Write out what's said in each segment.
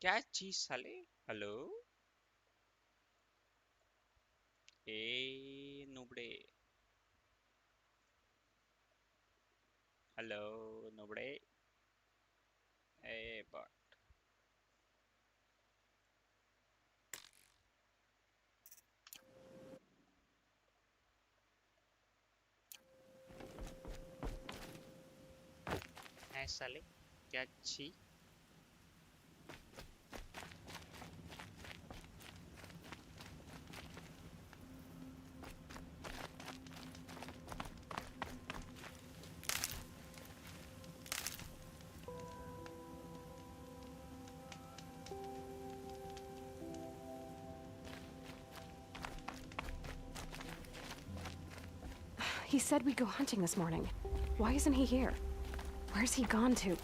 क्या चीज साले? हेलो ए नुबड़े, हेलो नुबड़े, ए बट है साले, क्या ची? He said we'd go hunting this morning. Why isn't he here? Where's he gone to?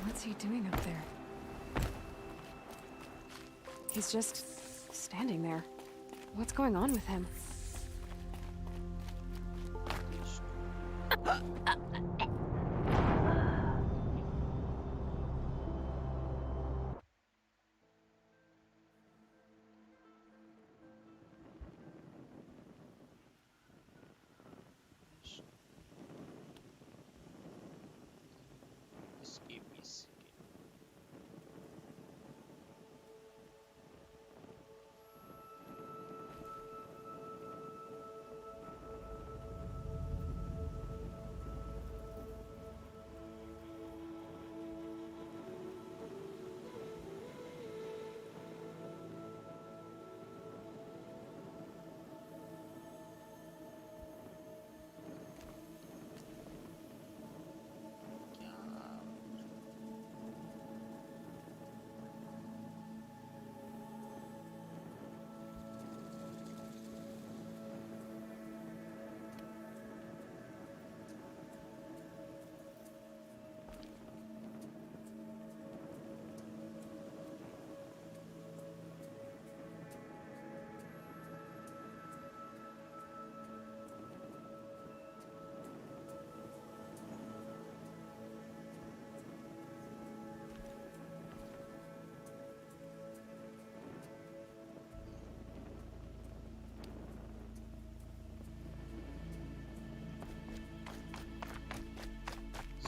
What's he doing up there? He's just standing there. What's going on with him? इसकी मिस की क्या?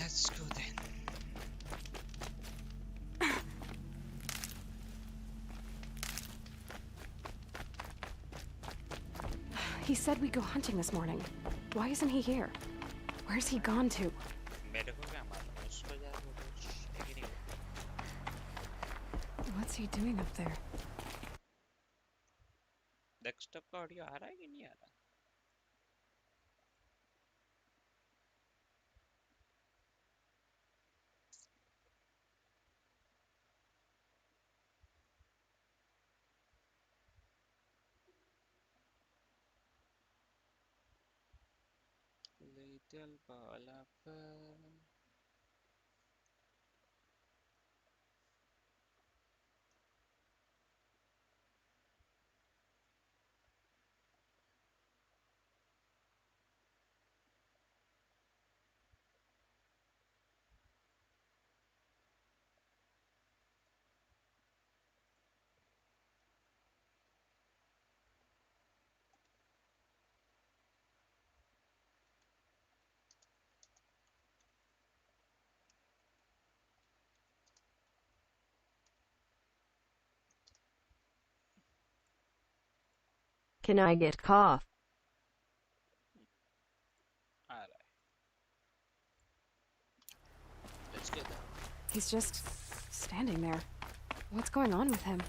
Let's go then. He said we'd go hunting this morning. Why isn't he here? Where's he gone to? मेरे को क्या मालूम, उसको यार वो कुछ है कि नहीं? What's he doing up there? Desktop का ऑडियो आ रहा है कि नहीं आ रहा? Little ball of fun. Can I get cough? आ रहा है. Let's go then. He's just standing there. What's going on with him?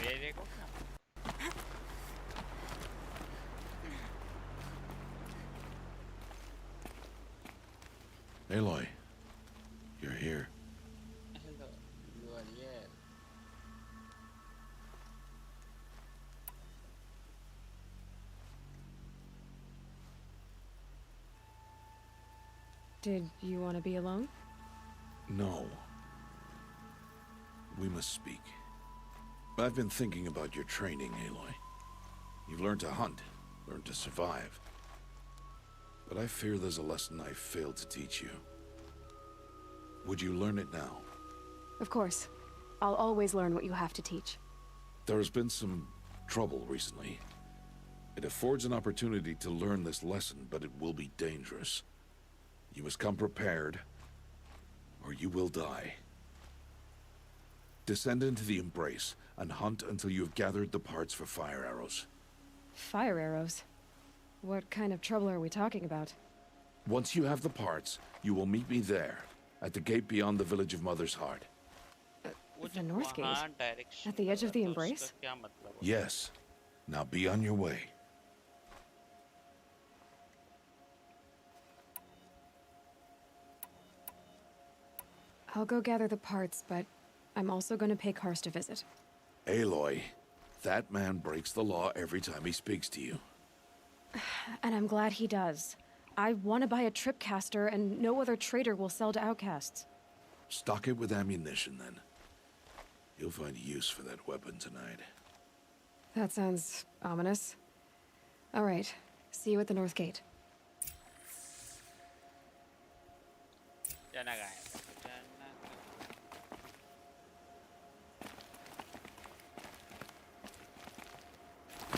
मेरे को क्या? Aloy, you're here. Hello, you are here. Did you want to be alone? No. We must speak. I've been thinking about your training, Aloy. You've learned to hunt, learned to survive. but I fear there's a lesson I failed to teach you. Would you learn it now? Of course. I'll always learn what you have to teach. There has been some trouble recently. It affords an opportunity to learn this lesson, but it will be dangerous. You must come prepared, or you will die. Descend into the Embrace and hunt until you have gathered the parts for fire arrows. Fire arrows? What kind of trouble are we talking about? Once you have the parts, you will meet me there, at the gate beyond the village of Mother's Heart. The North Gate? वहाँ direction At the edge of the बता, तो Embrace? उसका क्या मतलब होता है? Yes. Now be on your way. I'll go gather the parts, but I'm also going to pay Karst a visit. Aloy, that man breaks the law every time he speaks to you. And I'm glad he does. I want to buy a tripcaster, and no other trader will sell to outcasts. Stock it with ammunition, then. You'll find use for that weapon tonight. That sounds ominous. All right. See you at the North Gate. जाना कहाँ है? जाना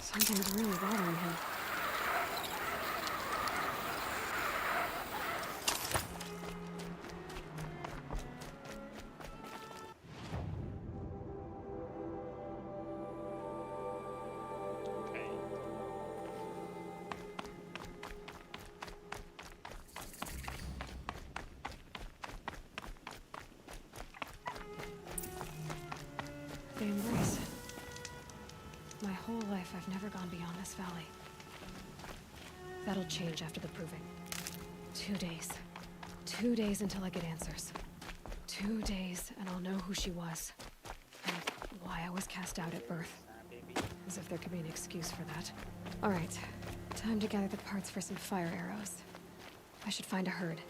Something's really bothering him. Okay. The Embrace. My whole life, I've never gone beyond this valley. That'll change after the proving. 2 days. 2 days until I get answers. 2 days, and I'll know who she was. And why I was cast out at birth. baby. As if there could be an excuse for that. All right. Time to gather the parts for some fire arrows. I should find a herd.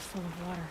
full of water.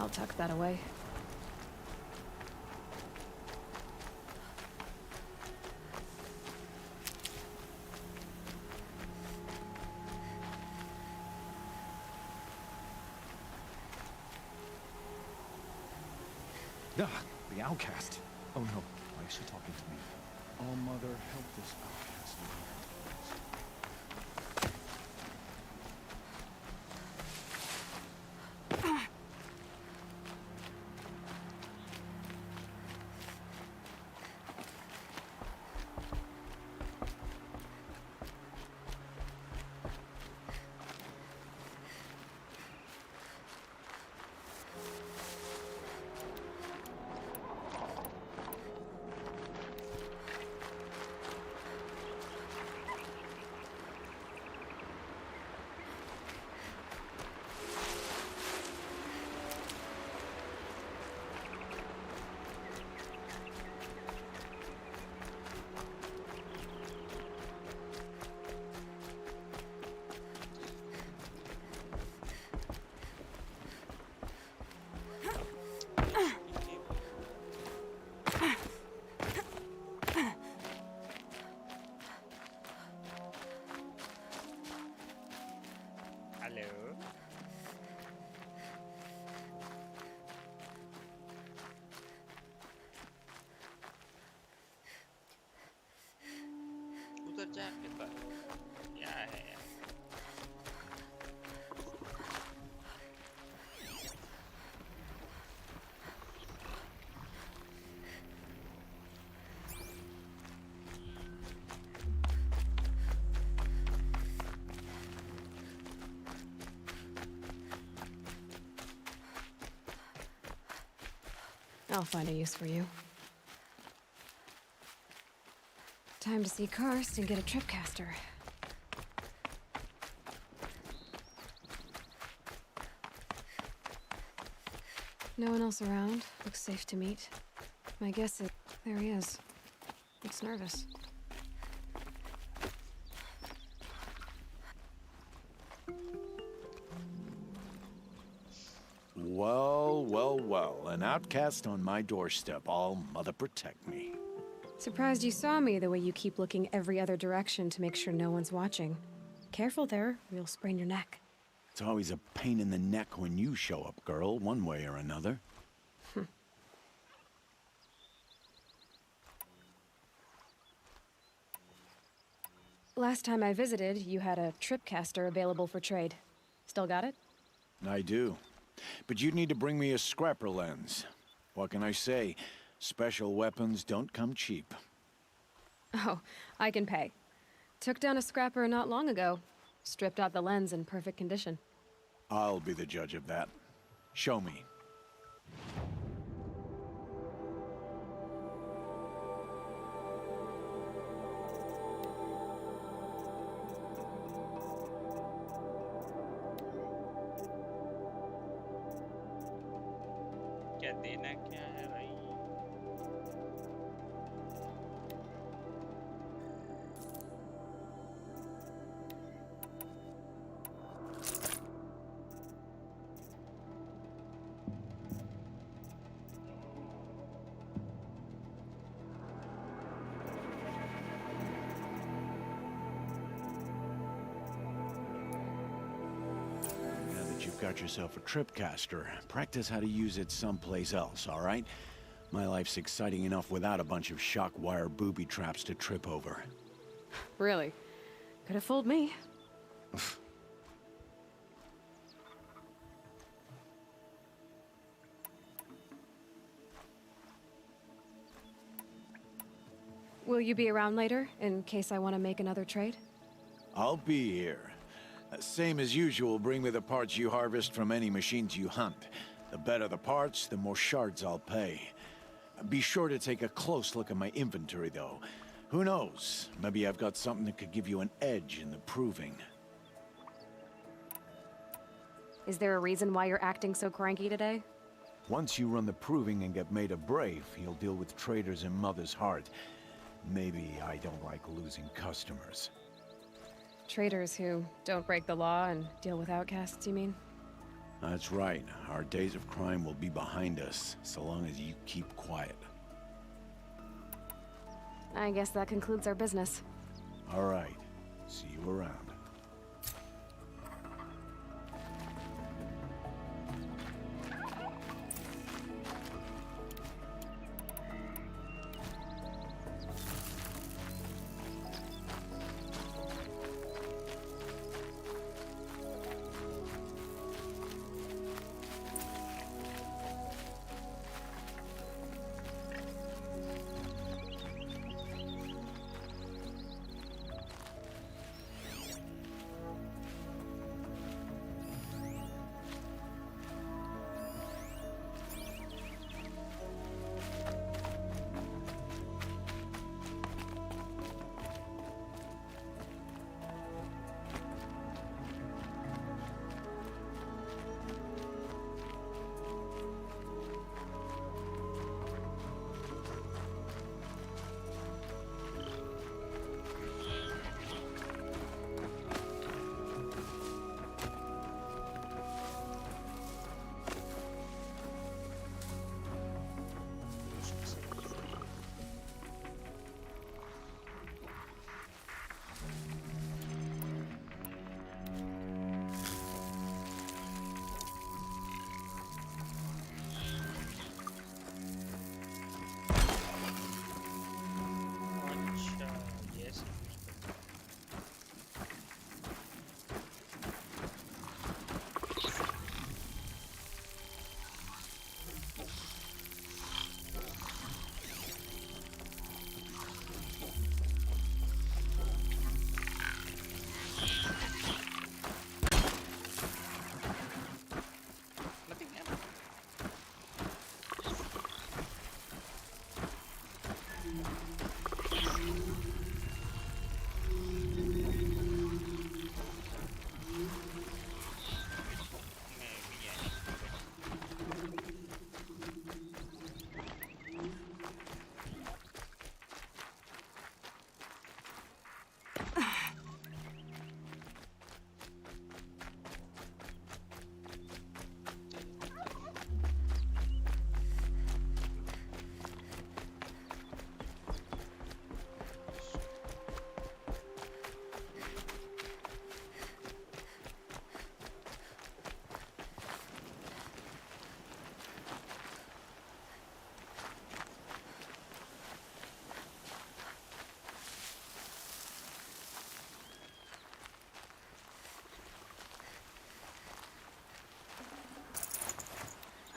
I'll tuck that away. Ah, the outcast. Oh no, why is she talking to me? Oh, mother, help this outcast. Hello. उधर जाके पर क्या है यार? I'll find a use for you. Time to see Karst and get a tripcaster. No one else around. Looks safe to meet. My guess is... there he is. Looks nervous. Well, well, well. An outcast on my doorstep. All mother protect me. Surprised you saw me the way you keep looking every other direction to make sure no one's watching. Careful there, or you'll sprain your neck. It's always a pain in the neck when you show up, girl, one way or another. Last time I visited, you had a tripcaster available for trade. Still got it? I do. But you'd need to bring me a scrapper lens. What can I say? Special weapons don't come cheap. Oh, I can pay. Took down a scrapper not long ago. Stripped out the lens in perfect condition. I'll be the judge of that. Show me. क्या देना क्या है भाई? Now that you've got yourself a tripcaster, practice how to use it someplace else, all right? My life's exciting enough without a bunch of shock wire booby traps to trip over. Really? Could have fooled me. Will you be around later, in case I want to make another trade? I'll be here. Same as usual, bring me the parts you harvest from any machines you hunt. The better the parts, the more shards I'll pay. Be sure to take a close look at my inventory, though. Who knows? Maybe I've got something that could give you an edge in the proving. Is there a reason why you're acting so cranky today? Once you run the proving and get made a brave, you'll deal with traitors in Mother's Heart. Maybe I don't like losing customers. Traders who don't break the law and deal with outcasts, you mean? That's right. Our days of crime will be behind us, so long as you keep quiet. I guess that concludes our business. All right. See you around.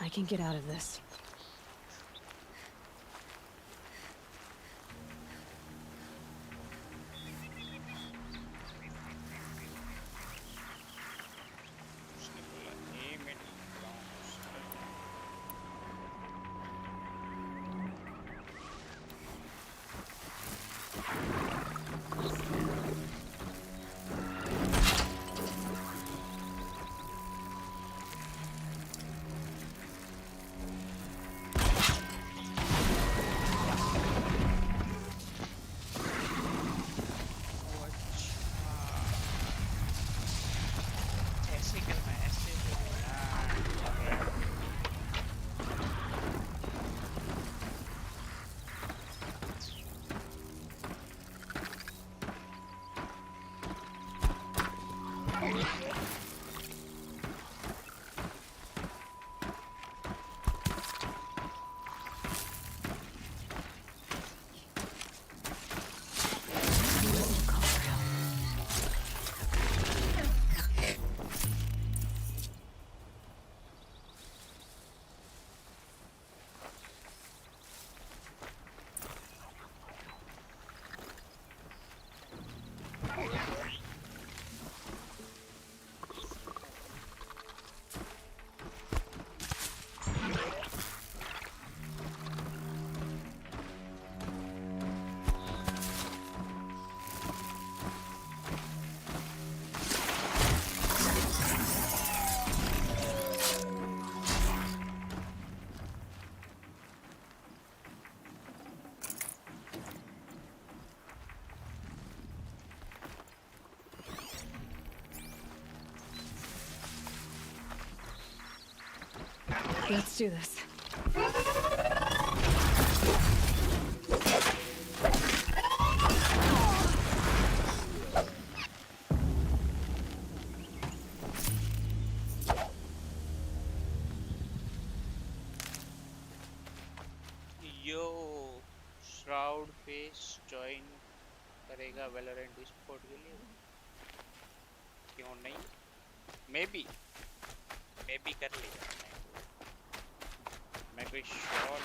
I can get out of this. Let's do this. Yo shroud face join करेगा Valorant sport के लिए, क्यों नहीं? May be कर लेगा, मैं कोई sure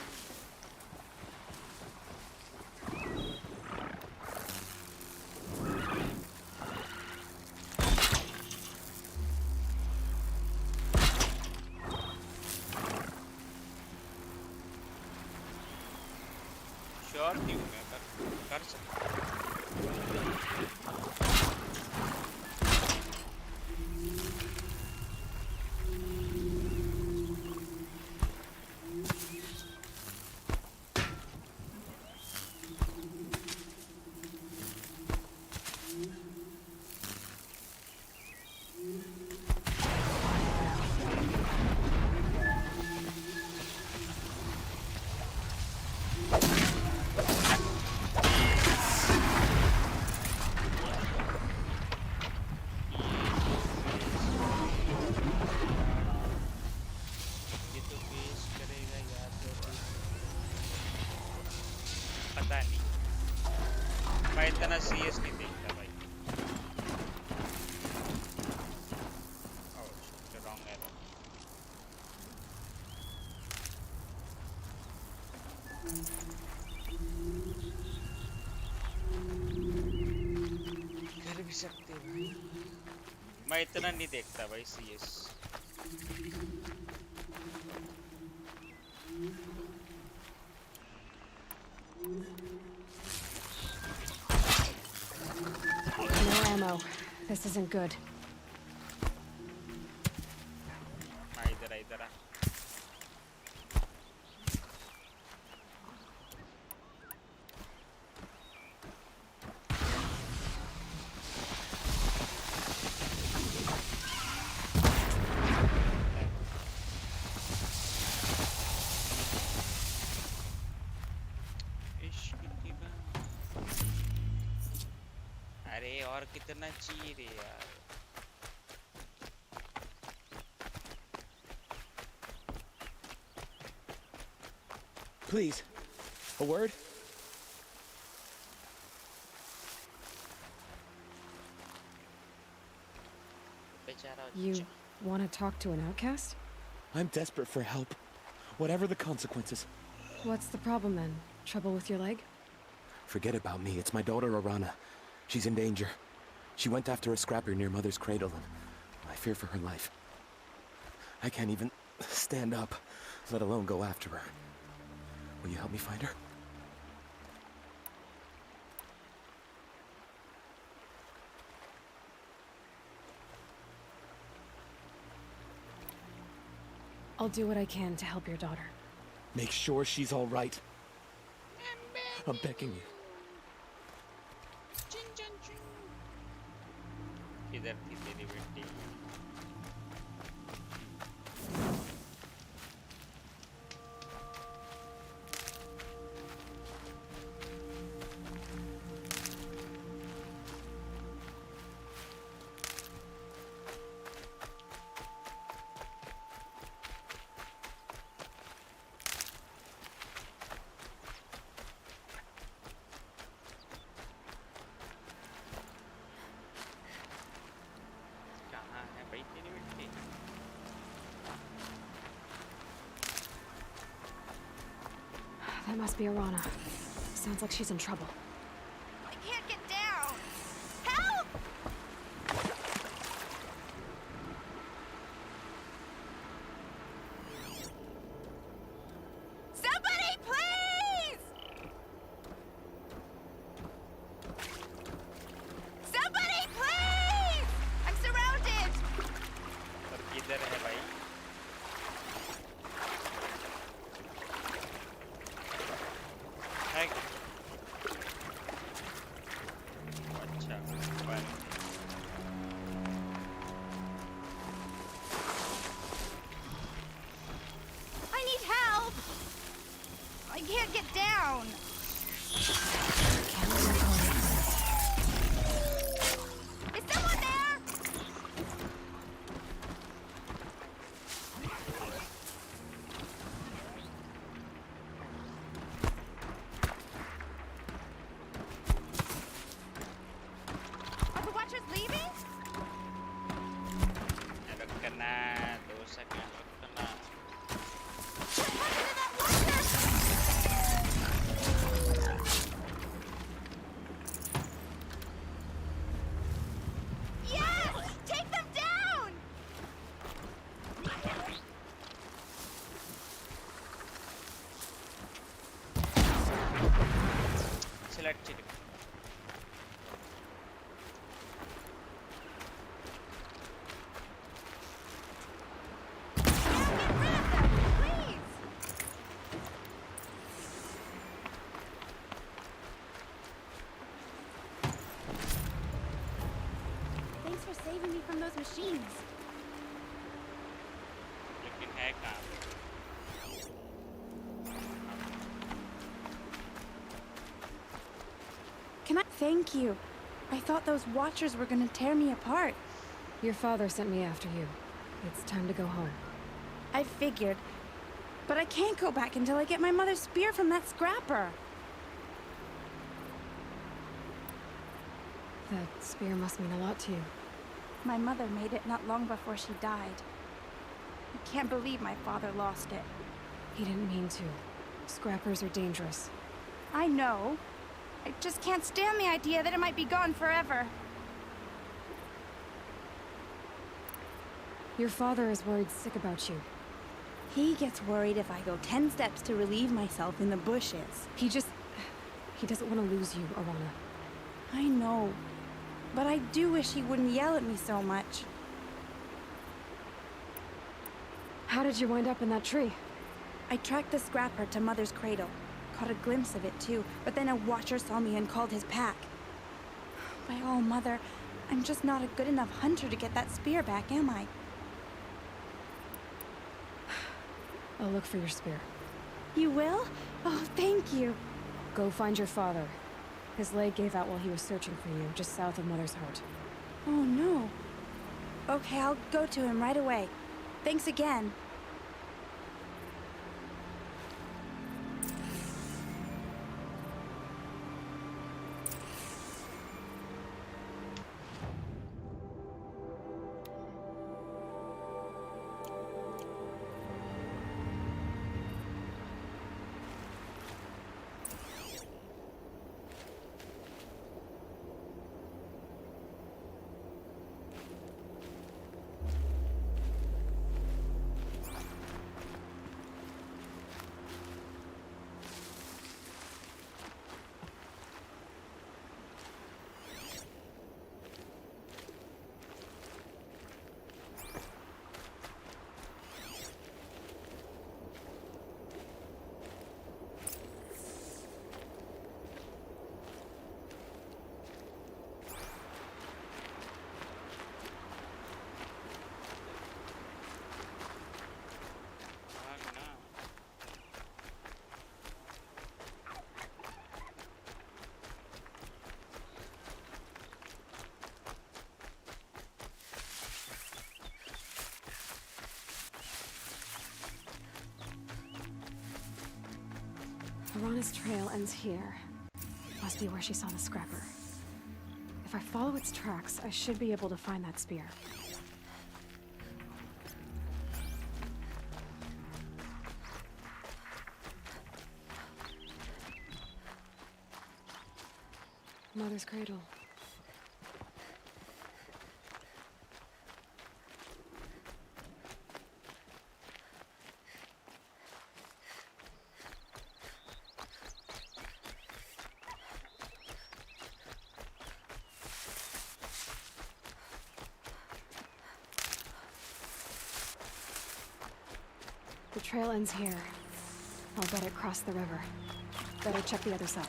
नहीं हूँ, मैं कर सकता हूँ। पता नहीं, मैं इतना सीरियस नहीं देखता भाई। Wrong error. कर भी सकते भाई, मैं इतना नहीं देखता भाई serious. No ammo. This isn't good. इधर आ। अरे और कितना चाहिए रे यार। Please, a word? You want to talk to an outcast? I'm desperate for help, whatever the consequences. What's the problem then? Trouble with your leg? Forget about me. It's my daughter, Arana. She's in danger. She went after a scrapper near Mother's cradle, and I fear for her life. I can't even stand up, let alone go after her. Will you help me find her? I'll do what I can to help your daughter. Make sure she's all right. I'm begging you. किधर थी तेरी बेटी? That must be Arana. Sounds like she's in trouble. I can't get down! Help! Somebody, please! Somebody, please! I'm surrounded! पर किधर है भाई? Nah, dosa ka na. Yes! Take them down! Select chili. Thanks for saving me from those machines. लेकिन है कहाँ पे? Can I thank you? I thought those watchers were gonna tear me apart. Your father sent me after you. It's time to go home. I figured. But I can't go back until I get my mother's spear from that scrapper. That spear must mean a lot to you. My mother made it not long before she died. I can't believe my father lost it. He didn't mean to. Scrappers are dangerous. I know. I just can't stand the idea that it might be gone forever. Your father is worried sick about you. He gets worried if I go 10 steps to relieve myself in the bushes. He doesn't want to lose you, Arana. I know. But I do wish he wouldn't yell at me so much. How did you wind up in that tree? I tracked the scrapper to Mother's cradle. Caught a glimpse of it too, but then a watcher saw me and called his pack. By all, Mother, I'm just not a good enough hunter to get that spear back, am I? I'll look for your spear. You will? Oh, thank you. Go find your father. His leg gave out while he was searching for you, just south of Mother's Heart. Oh, no. Okay, I'll go to him right away. Thanks again. Arana's trail ends here. Must be where she saw the scrapper. If I follow its tracks, I should be able to find that spear. Mother's cradle. The trail ends here. I'll bet it crossed the river. Better check the other side.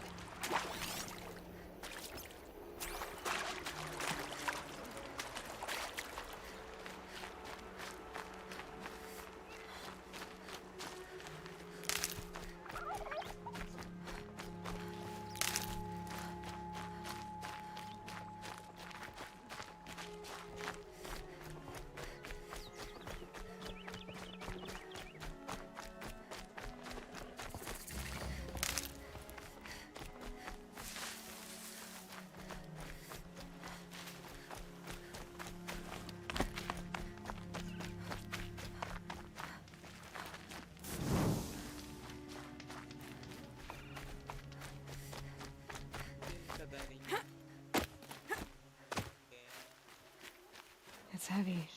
It's heavy.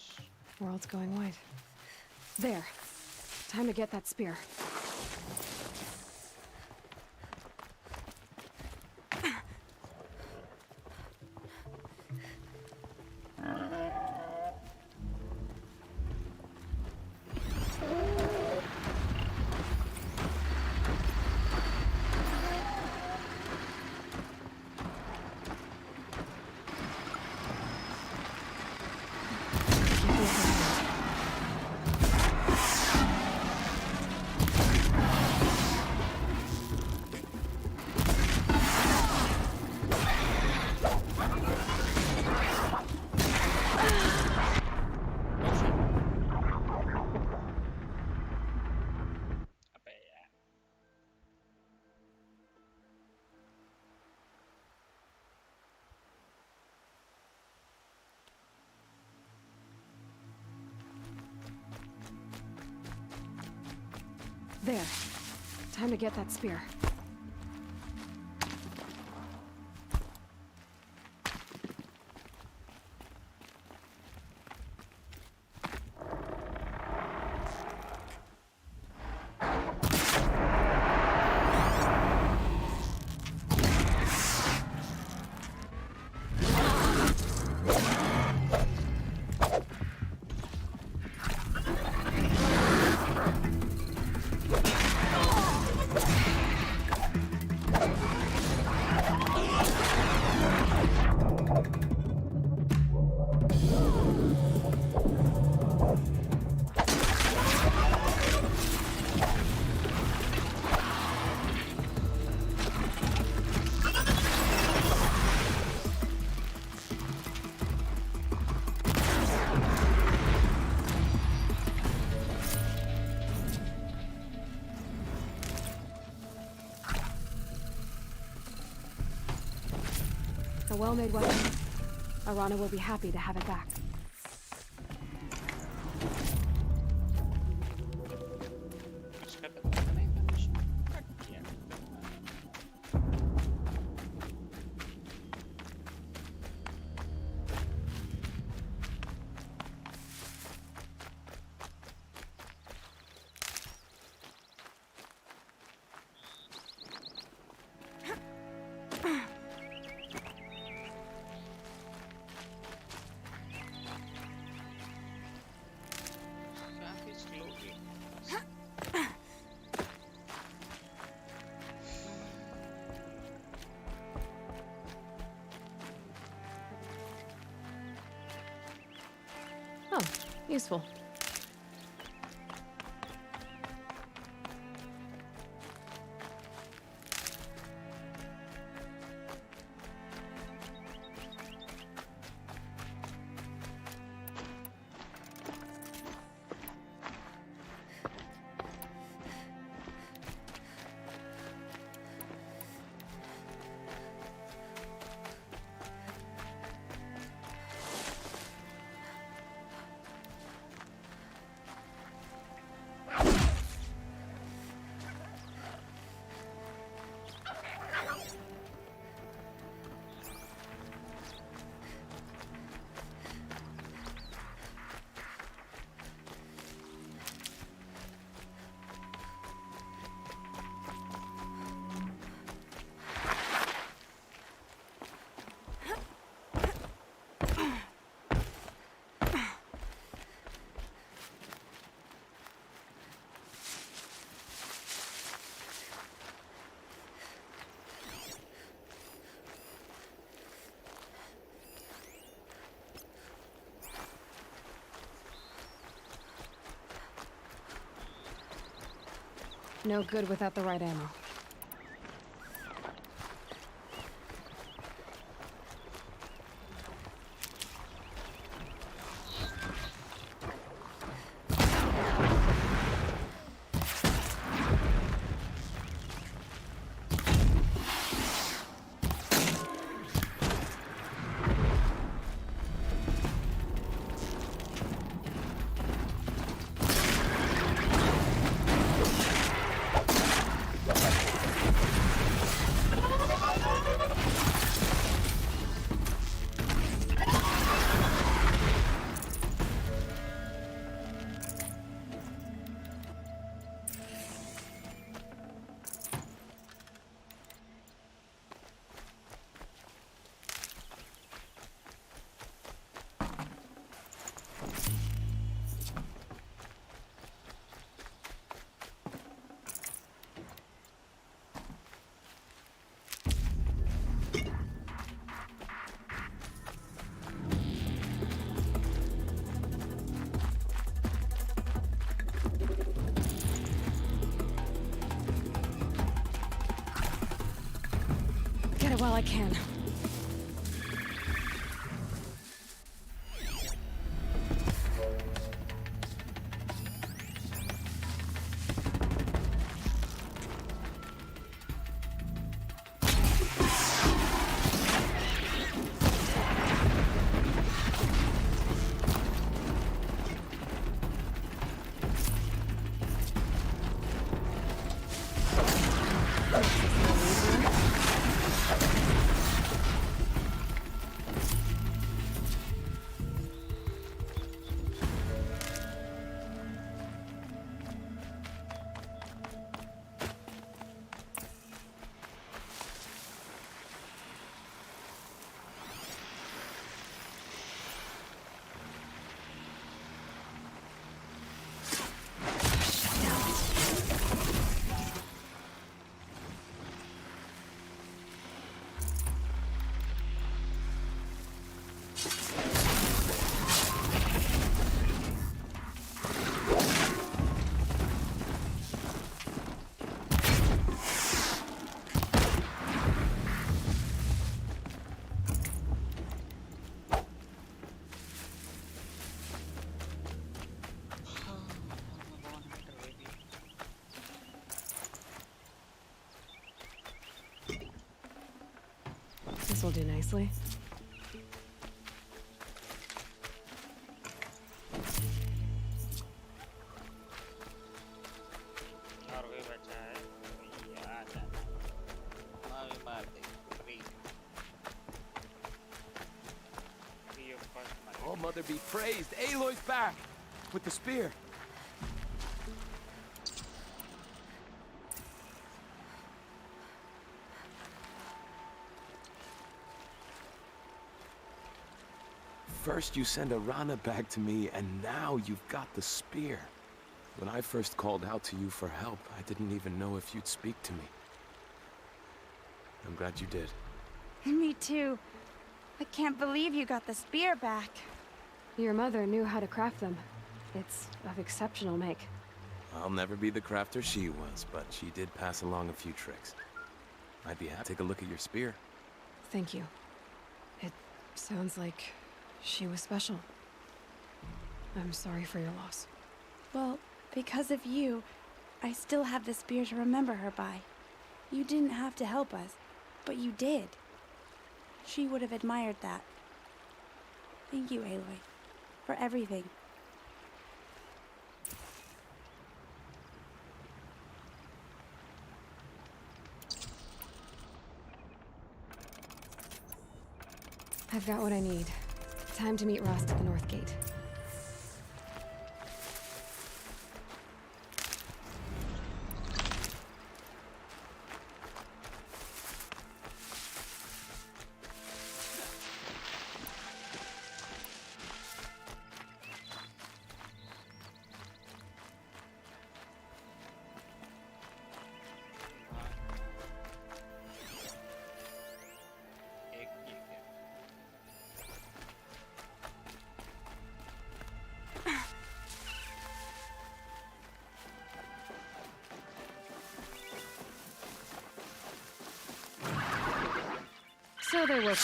World's going white. There. Time to get that spear. Apa ya? There. Time to get that spear. A well-made weapon. Arana will be happy to have it back. Mas dapat ka na yung mission. Kagyan. Bakit slowly? Oh, useful. No good without the right ammo. I can. This will do nicely. और कोई बचा है यार मार दे free of course Oh, Mother be praised. Aloy's back with the spear. First you send Arana back to me, and now you've got the spear. When I first called out to you for help, I didn't even know if you'd speak to me. I'm glad you did. Me too. I can't believe you got the spear back. Your mother knew how to craft them. It's of exceptional make. I'll never be the crafter she was, but she did pass along a few tricks. I'd be happy to take a look at your spear. Thank you. It sounds like she was special. I'm sorry for your loss. Well, because of you, I still have the spear to remember her by. You didn't have to help us, but you did. She would have admired that. Thank you, Aloy, for everything. I've got what I need. Time to meet Rost at the North Gate. So they were.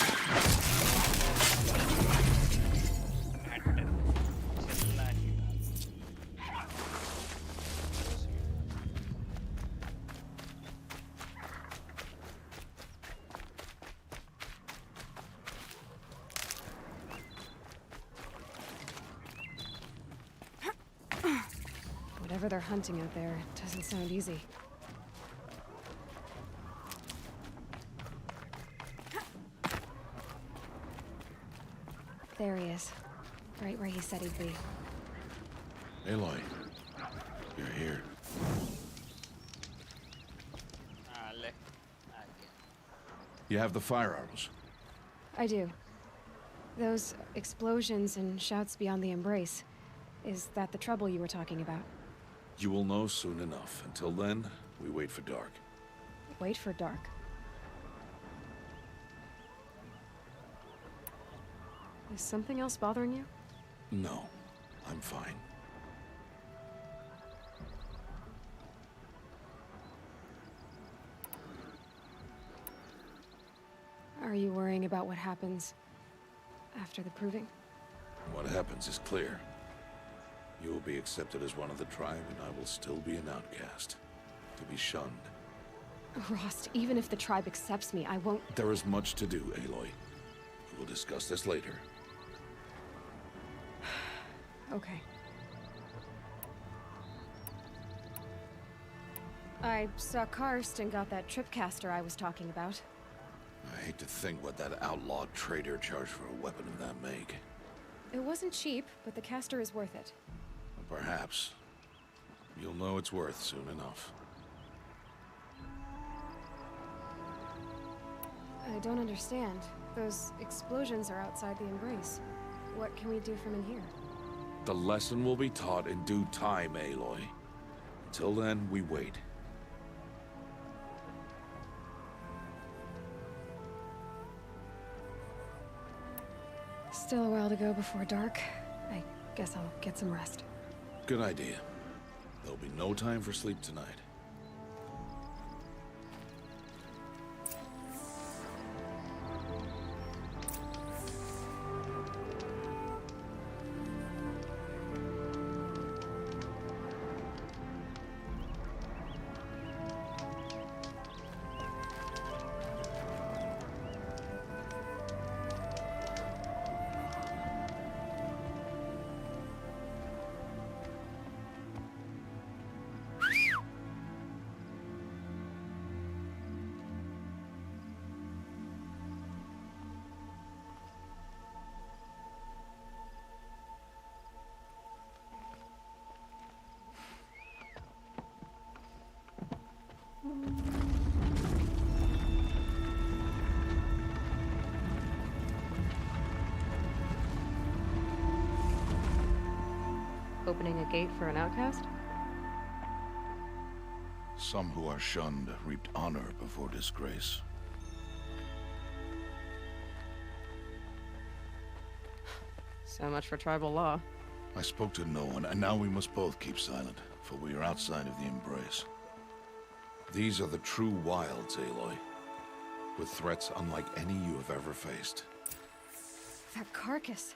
Whatever they're hunting out there doesn't sound easy. There he is. Right where he said he'd be. Aloy, you're here. You have the fire arrows. I do. Those explosions and shouts beyond the embrace. Is that the trouble you were talking about? You will know soon enough. Until then, we wait for dark. Wait for dark. Is something else bothering you? No, I'm fine. Are you worrying about what happens after the proving? What happens is clear. You will be accepted as one of the tribe, and I will still be an outcast. To be shunned. Rost, even if the tribe accepts me, I won't... There is much to do, Aloy. We will discuss this later. Okay. I saw Karst and got that tripcaster I was talking about. I hate to think what that outlawed trader charged for a weapon of that make. It wasn't cheap, but the caster is worth it. Perhaps. You'll know its worth soon enough. I don't understand. Those explosions are outside the Embrace. What can we do from in here? The lesson will be taught in due time, Aloy. Until then, we wait. Still a while to go before dark. I guess I'll get some rest. Good idea. There'll be no time for sleep tonight. Opening a gate for an outcast? Some who are shunned reaped honor before disgrace. So much for tribal law. I spoke to no one, and now we must both keep silent, for we are outside of the Embrace. These are the true wilds, Aloy. With threats unlike any you have ever faced. That carcass.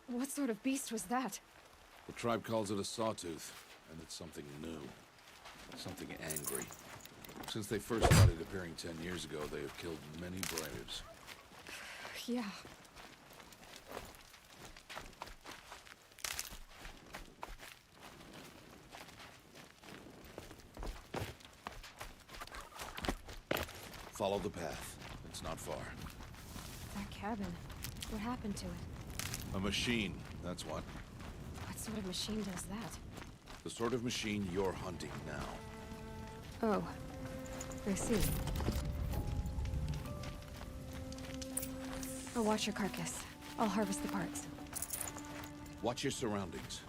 What sort of beast was that? The tribe calls it a sawtooth, and it's something new. Something angry. Since they first started appearing 10 years ago, they have killed many braves. Yeah. Follow the path. It's not far. That cabin. What happened to it? A machine, that's what. What sort of machine does that? The sort of machine you're hunting now. Oh. I see. I'll watch your carcass. I'll harvest the parts. Watch your surroundings.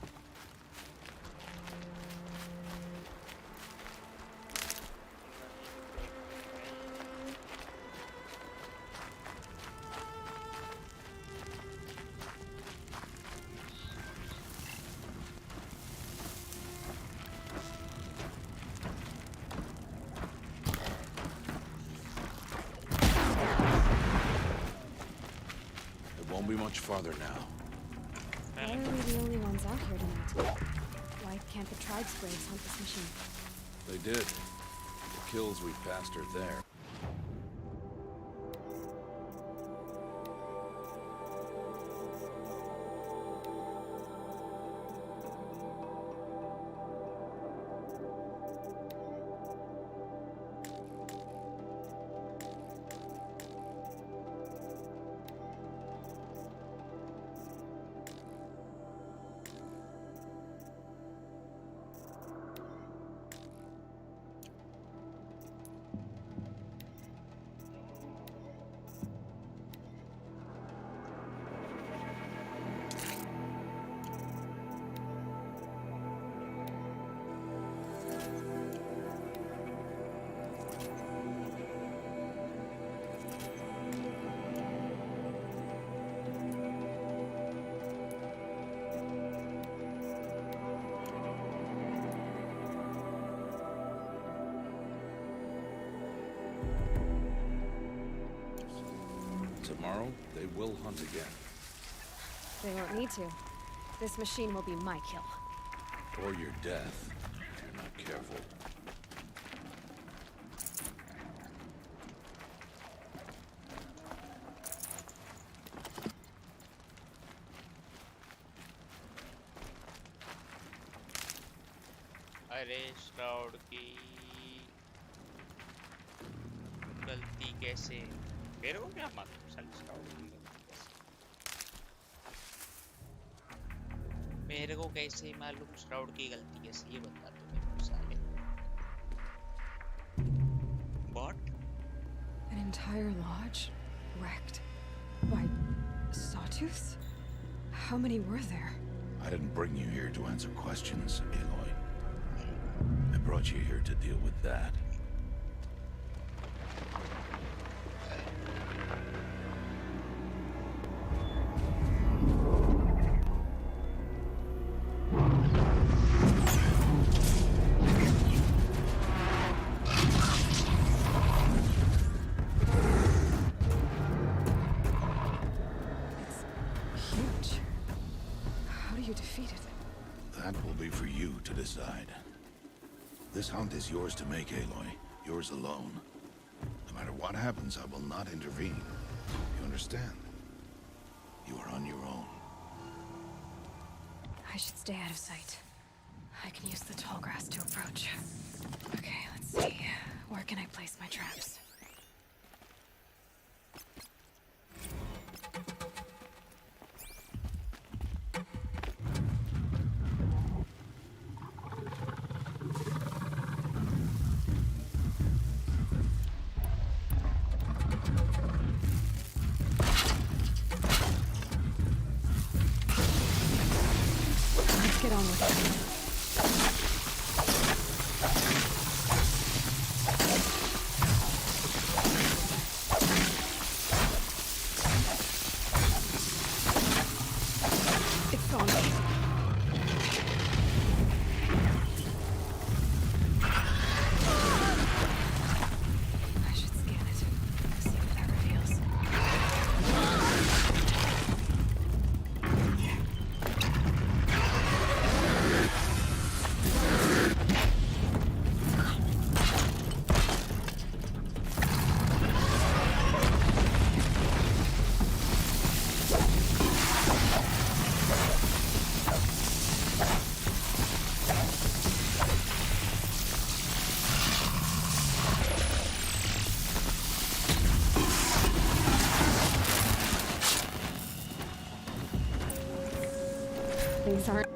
Won't be much farther now. Why are we the only ones out here tonight? Why can't the tribe braves hunt this machine? They did. The kills we passed are there. Tomorrow, they will hunt again. They won't need to. This machine will be my kill. Or your death, if you're not careful. अरे shroud की गलती कैसे? मेरे को क्या मालूम साले shroud की गलती कैसे? मेरे को कैसे मालूम श्राउड की गलती कैसे? ये बता दो मेरे को साले। What? An entire lodge wrecked by sawtooths? How many were there? I didn't bring you here to answer questions, Aloy. I brought you here to deal with that. It's huge. How do you defeat it? That will be for you to decide. This hunt is yours to make, Aloy. Yours alone. No matter what happens, I will not intervene. You understand? You are on your own. I should stay out of sight. I can use the tall grass to approach. Okay, let's see. Where can I place my traps? Let's get on with it. It's on. I should scan it. See what that reveals. Things aren't...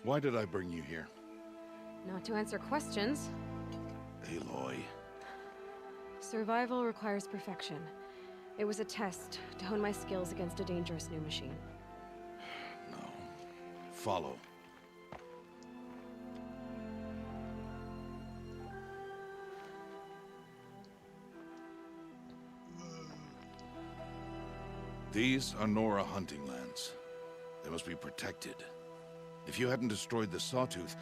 Why did I bring you here? Not to answer questions. Aloy. Survival requires perfection. It was a test to hone my skills against a dangerous new machine. No. Follow. These are Nora hunting lands. They must be protected. If you hadn't destroyed the Sawtooth,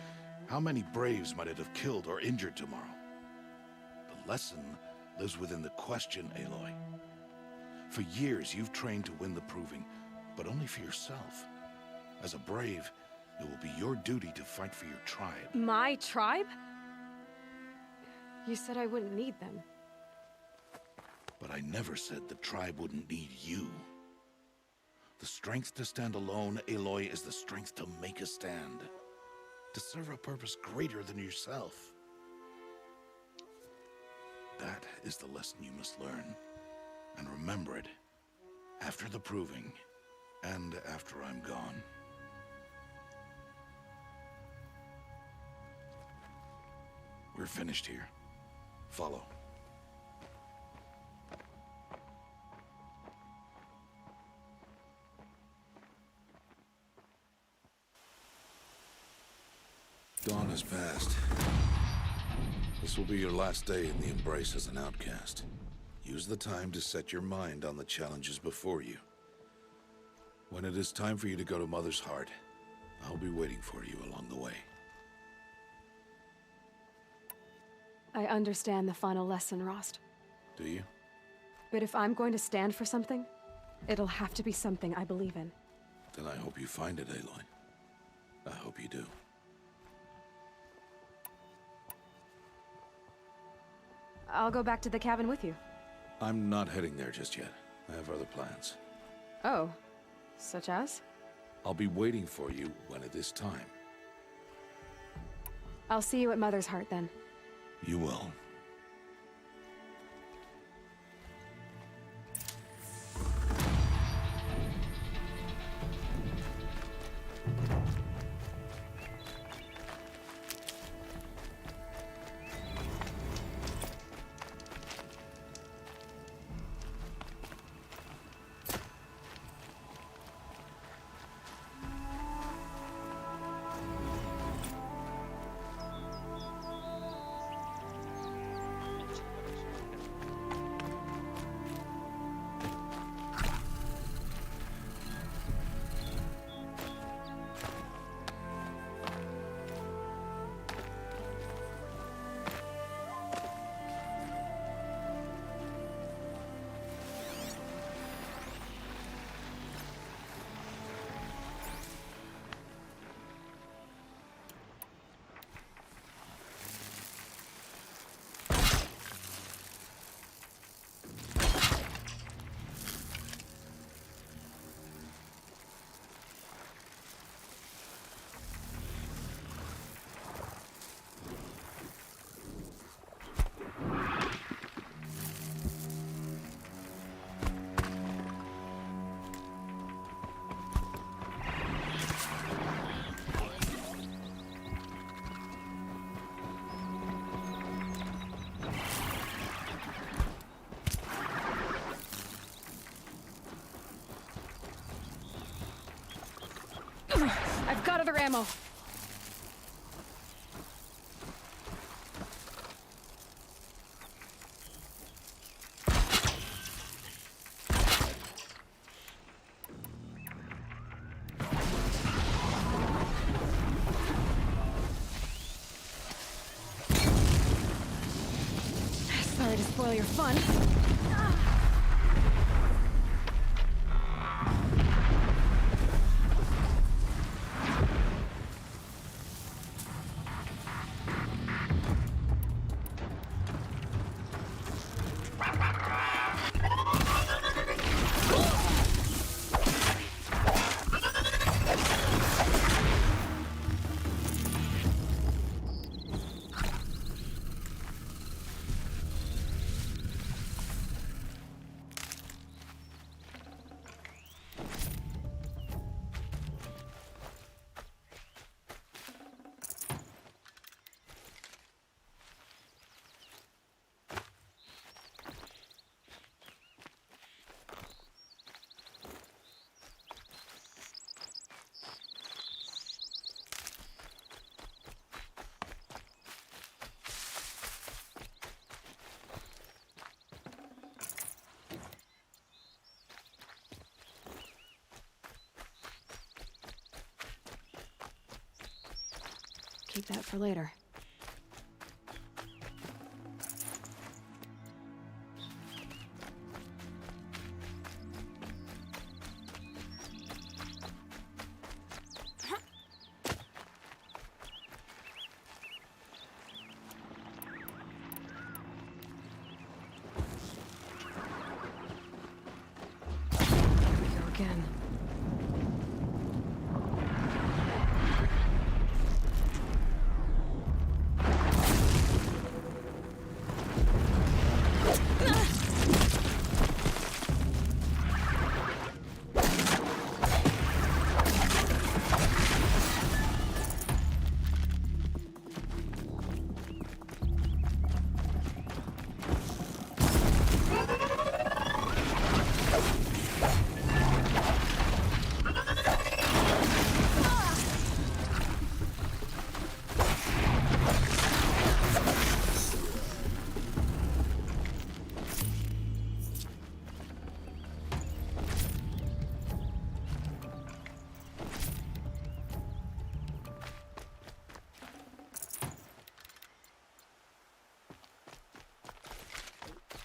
how many Braves might it have killed or injured tomorrow? The lesson lives within the question, Aloy. For years, you've trained to win the Proving, but only for yourself. As a Brave, it will be your duty to fight for your tribe. My tribe? You said I wouldn't need them. But I never said the tribe wouldn't need you. The strength to stand alone, Aloy, is the strength to make a stand. To serve a purpose greater than yourself. That is the lesson you must learn. And remember it. After the Proving. And after I'm gone. We're finished here. Follow. Dawn has passed. This will be your last day in the Embrace as an outcast. Use the time to set your mind on the challenges before you. When it is time for you to go to Mother's Heart, I'll be waiting for you along the way. I understand the final lesson, Rost. Do you? But if I'm going to stand for something, it'll have to be something I believe in. Then I hope you find it, Aloy. I hope you do. I'll go back to the cabin with you. I'm not heading there just yet. I have other plans. Oh, such as? I'll be waiting for you when it is time. I'll see you at Mother's Heart then. You will. I've got other ammo. Sorry to spoil your fun. keep that for later. Again.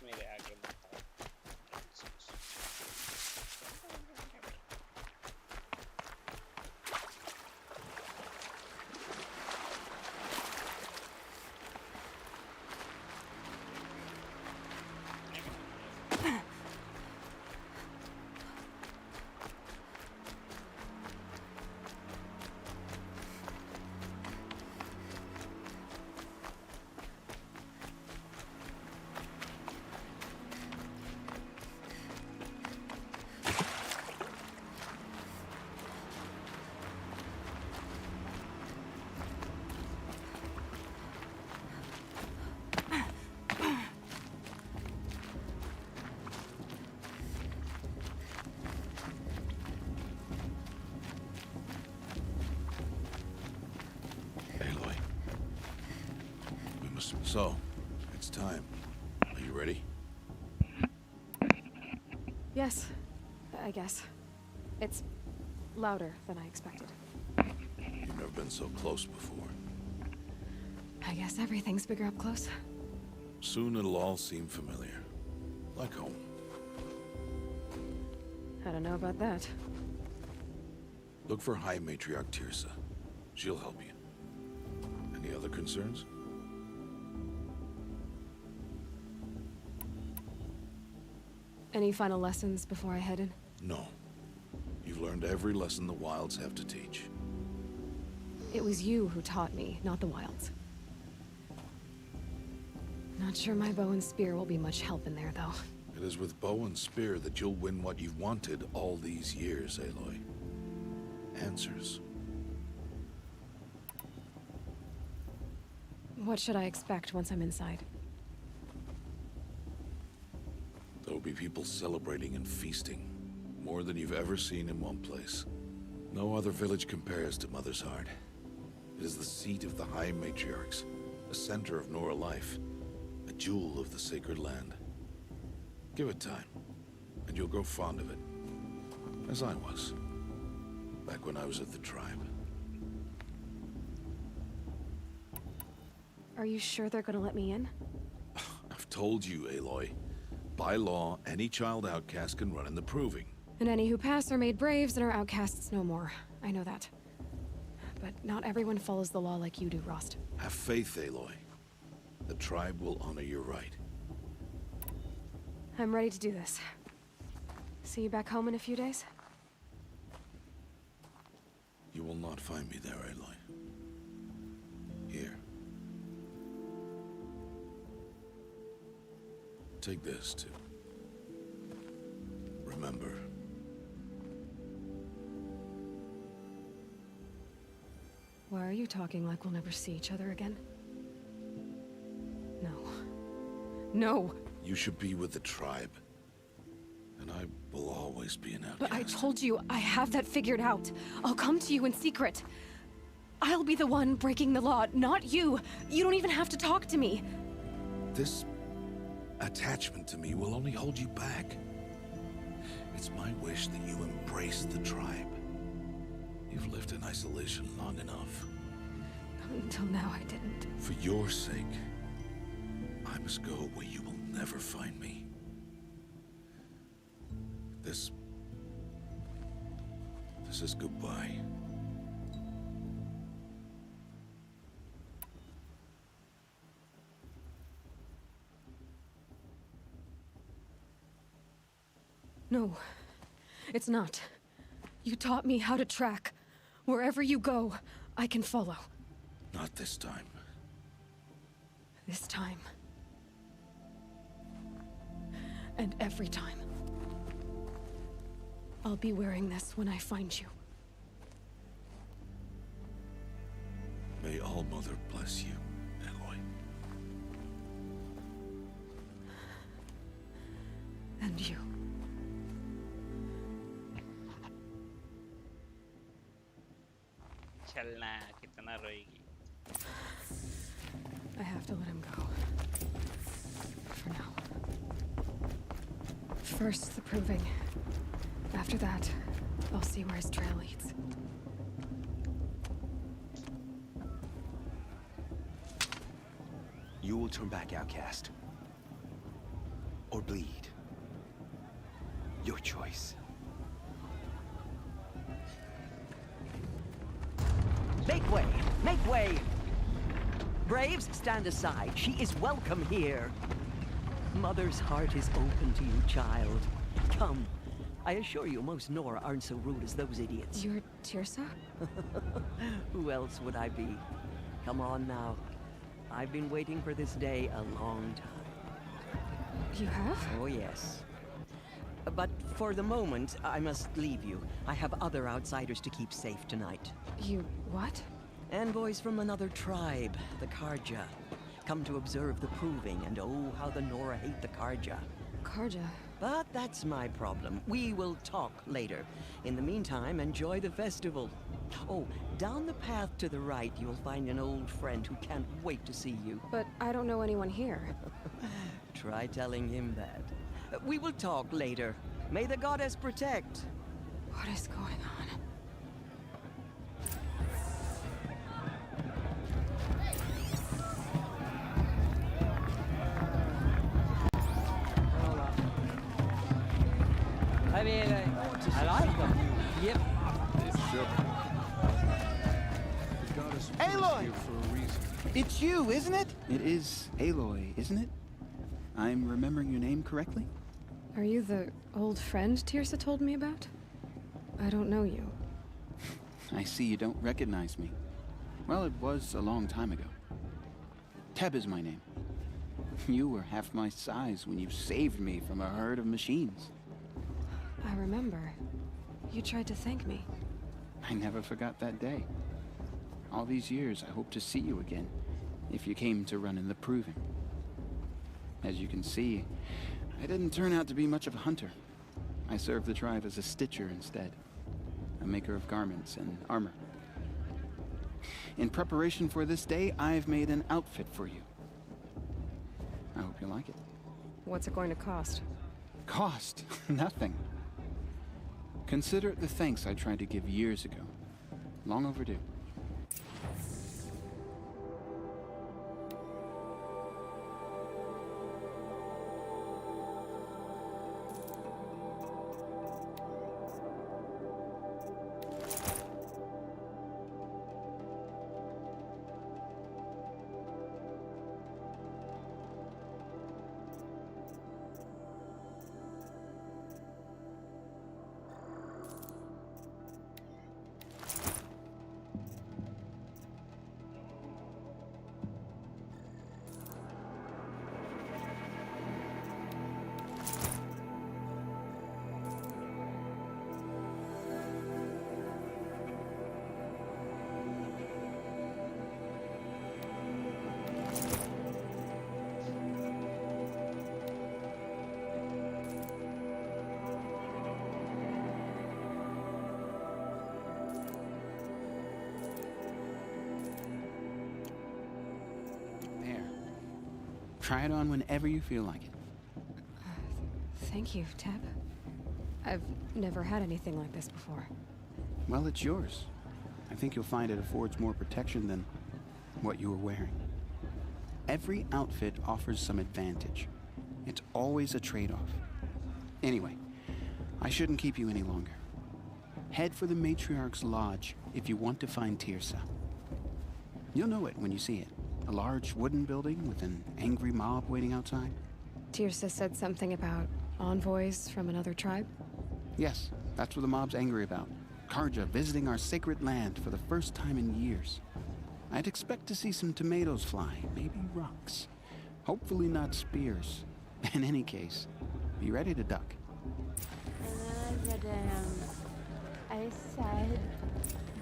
मेरे आगे मत आओ। So, it's time. Are you ready? Yes, I guess. It's louder than I expected. You've never been so close before. I guess everything's bigger up close. Soon it'll all seem familiar. Like home. I don't know about that. Look for High Matriarch Tirsa. She'll help you. Any other concerns? Any final lessons before I head in? No. You've learned every lesson the Wilds have to teach. It was you who taught me, not the Wilds. Not sure my bow and spear will be much help in there, though. It is with bow and spear that you'll win what you've wanted all these years, Aloy. Answers. What should I expect once I'm inside? There'll be people celebrating and feasting. More than you've ever seen in one place. No other village compares to Mother's Heart. It is the seat of the High Matriarchs, a center of Nora life, a jewel of the sacred land. Give it time, and you'll grow fond of it. As I was, back when I was at the tribe. Are you sure they're gonna let me in? I've told you, Aloy. By law, any child outcast can run in the Proving. And any who pass are made braves and are outcasts no more. I know that. But not everyone follows the law like you do, Rost. Have faith, Aloy. The tribe will honor your right. I'm ready to do this. See you back home in a few days? You will not find me there, Aloy. Here. Take this, too. Remember. Why are you talking like we'll never see each other again? No. No! You should be with the tribe. And I will always be an outcast. But I told you, I have that figured out. I'll come to you in secret. I'll be the one breaking the law, not you. You don't even have to talk to me. This attachment to me will only hold you back. It's my wish that you embrace the tribe. You've lived in isolation long enough. Until now, I didn't. For your sake, I must go where you will never find me. This is goodbye. No, it's not. You taught me how to track. Wherever you go, I can follow. Not this time. This time. And every time. I'll be wearing this when I find you. May All Mother bless you, Aloy. And you. चलना कितना रोएगी? I have to let him go. For now. First, the proving. After that, I'll see where his trail leads. You will turn back, outcast. Or bleed. Your choice. Make way! Make way! Braves, stand aside. She is welcome here. Mother's heart is open to you, child. Come. I assure you, most Nora aren't so rude as those idiots. You're Tirsa? Who else would I be? Come on now. I've been waiting for this day a long time. You have? Oh, yes. But for the moment, I must leave you. I have other outsiders to keep safe tonight. You what? Envoys from another tribe, the Karja. Come to observe the proving, and oh, how the Nora hate the Karja. Karja? But that's my problem. We will talk later. In the meantime, enjoy the festival. Oh, down the path to the right, you'll find an old friend who can't wait to see you. But I don't know anyone here. Try telling him that. We will talk later. May the goddess protect. What is going on? I mean, I like them. Yep. Aloy! It's you, isn't it? It is Aloy, isn't it? I'm remembering your name correctly? Are you the old friend Tirsa told me about? I don't know you. I see you don't recognize me. Well, it was a long time ago. Teb is my name. You were half my size when you saved me from a herd of machines. I remember. You tried to thank me. I never forgot that day. All these years, I hope to see you again, if you came to run in the proving. As you can see, I didn't turn out to be much of a hunter. I served the tribe as a stitcher instead, a maker of garments and armor. In preparation for this day, I've made an outfit for you. I hope you like it. What's it going to cost? Cost? Nothing. Consider it the thanks I tried to give years ago. Long overdue. Try it on whenever you feel like it. Thank you, Teb. I've never had anything like this before. Well, it's yours. I think you'll find it affords more protection than what you were wearing. Every outfit offers some advantage. It's always a trade-off. Anyway, I shouldn't keep you any longer. Head for the Matriarch's Lodge if you want to find Tirsa. You'll know it when you see it. A large wooden building with an angry mob waiting outside. Tirsa said something about envoys from another tribe? Yes, that's what the mob's angry about. Karja visiting our sacred land for the first time in years. I'd expect to see some tomatoes fly, maybe rocks. Hopefully not spears. In any case, be ready to duck. I said,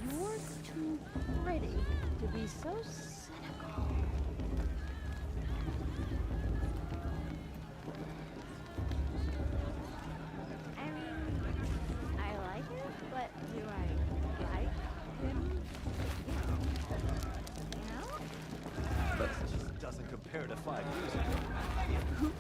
you're too pretty to be so cynical. I mean, I like him, but do I like him? You know? But it just doesn't compare to 5 years ago.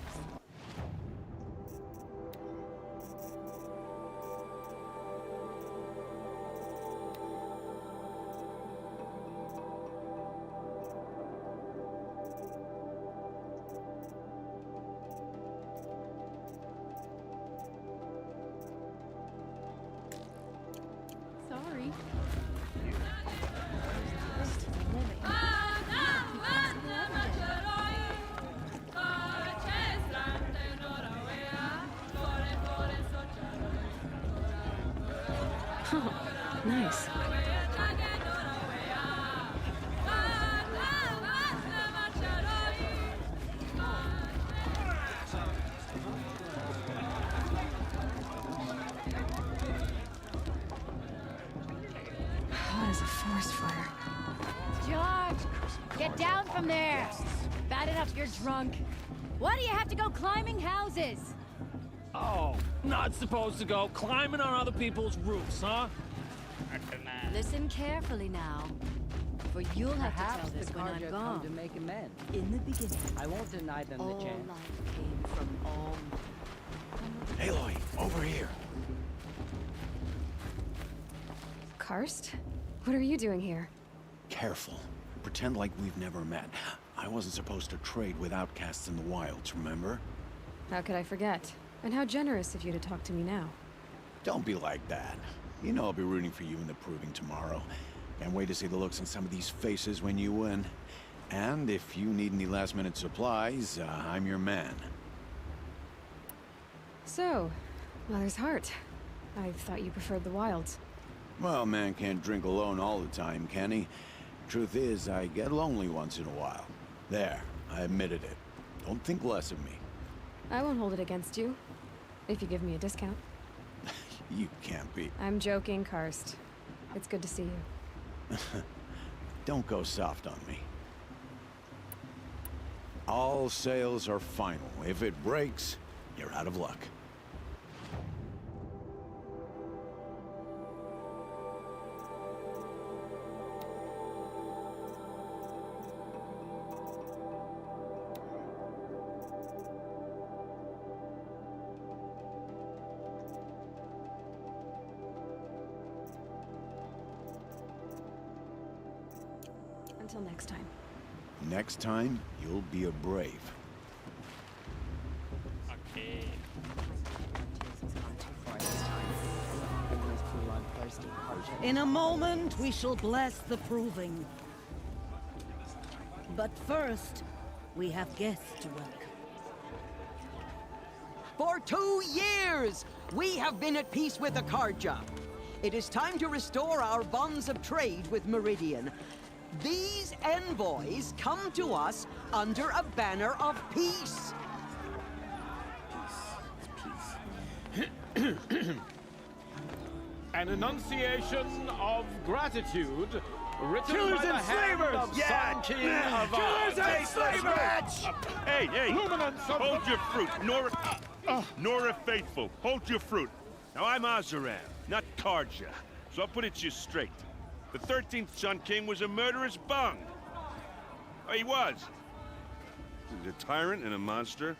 Sorry. Oh, nice. What is a forest fire? George, get down from there. Bad enough you're drunk. Why do you have to go climbing houses? Oh, not supposed to go climbing on other people's roofs, huh? Listen carefully now, for you'll have to tell this when I'm gone. to make amends. In the beginning, I won't deny them all the chance. life came from all. Aloy, over here. Karst? What are you doing here? Careful. Pretend like we've never met. I wasn't supposed to trade with outcasts in the wilds, remember? How could I forget? And how generous of you to talk to me now. Don't be like that. You know I'll be rooting for you in the proving tomorrow. Can't wait to see the looks on some of these faces when you win. And if you need any last-minute supplies, I'm your man. So, Mother's Heart. I thought you preferred the wilds. Well, man can't drink alone all the time, can he? Truth is, I get lonely once in a while. There, I admitted it. Don't think less of me. I won't hold it against you, if you give me a discount. You can't be. I'm joking, Karst. It's good to see you. Don't go soft on me. All sales are final. If it breaks, you're out of luck. Until next time. Next time, you'll be a brave. Okay. In a moment, we shall bless the proving. But first, we have guests to welcome. For 2 years, we have been at peace with the Karja. It is time to restore our bonds of trade with Meridian. These envoys come to us under a banner of peace. An enunciation of gratitude written Killers by the and hand slavers! of Yeah! Sun King Yeah! of Killers and Faceless slavers! Wretch! Hey, Luminance of hold the- your fruit, Nora Faithful, hold your fruit. Now I'm Azaran, not Karja, so I'll put it to you straight. The 13th Sun King was a murderous bung. Oh, he was. He was a tyrant and a monster.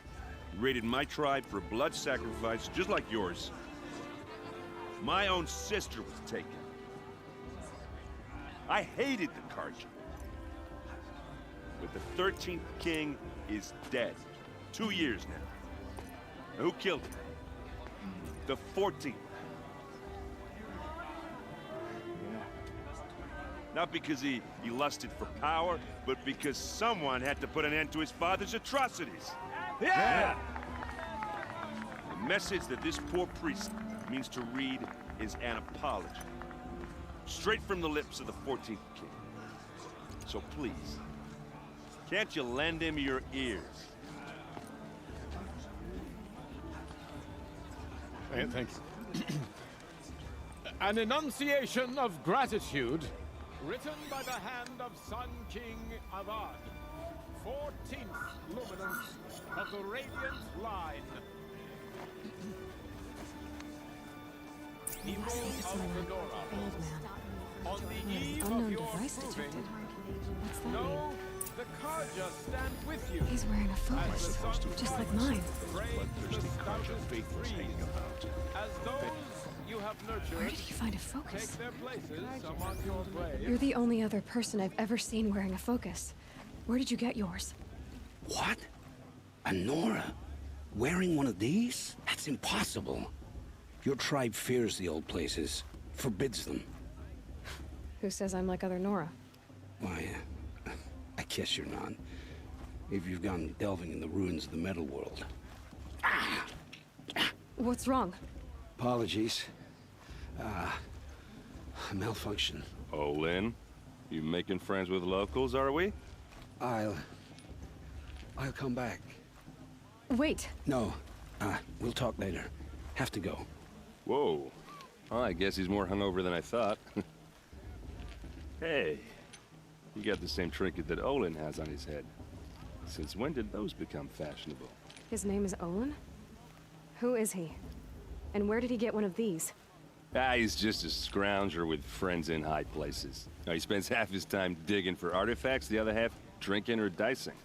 He raided my tribe for a blood sacrifice, just like yours. My own sister was taken. I hated the Karja. but the 13th king is dead. 2 years now. Now, who killed him? The 14th. Not because he lusted for power, but because someone had to put an end to his father's atrocities. Yeah! The message that this poor priest means to read is an apology. Straight from the lips of the 14th king. So please, can't you lend him your ears? Thank you. An enunciation of gratitude, written by the hand of Sun King Avad, 14th luminance of the Radiant Line. People of Fedora, on the eve of your proving, know the Karja stand with you. He's wearing a focus, just like mine. Bloodthirsty Karja faithfuls hanging about. As those you have nurtured, Where did you find a focus? take their places among your grave. You're the only other person I've ever seen wearing a focus. Where did you get yours? What? A Nora? Wearing one of these? That's impossible. Your tribe fears the old places, forbids them. Who says I'm like other Nora? Why, I guess you're not. If you've gone delving in the ruins of the metal world. What's wrong? Apologies. Malfunction. Oh, Lynn, you making friends with locals, are we? I'll come back. Wait. No, we'll talk later. Have to go. Whoa. Well, I guess he's more hungover than I thought. Hey, you got the same trinket that Olin has on his head. Since when did those become fashionable? His name is Olin? Who is he? And where did he get one of these? He's just a scrounger with friends in high places. Now, he spends half his time digging for artifacts, the other half drinking or dicing.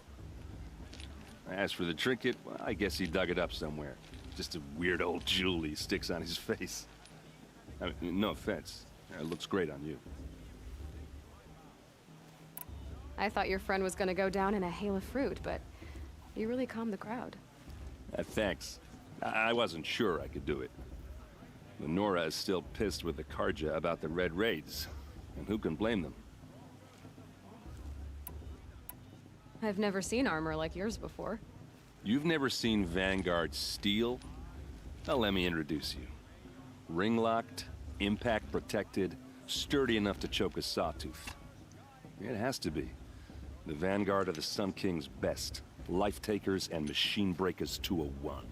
As for the trinket, well, I guess he dug it up somewhere. Just a weird old jewel he sticks on his face. I mean, no offense. It looks great on you. I thought your friend was gonna go down in a hail of fruit, but you really calmed the crowd. Thanks. I wasn't sure I could do it. Lenora is still pissed with the Karja about the Red Raids, and who can blame them? I've never seen armor like yours before. You've never seen Vanguard steel? Well, let me introduce you. Ring-locked, impact-protected, sturdy enough to choke a sawtooth. It has to be. The Vanguard of the Sun King's best. Life-takers and machine-breakers to a one.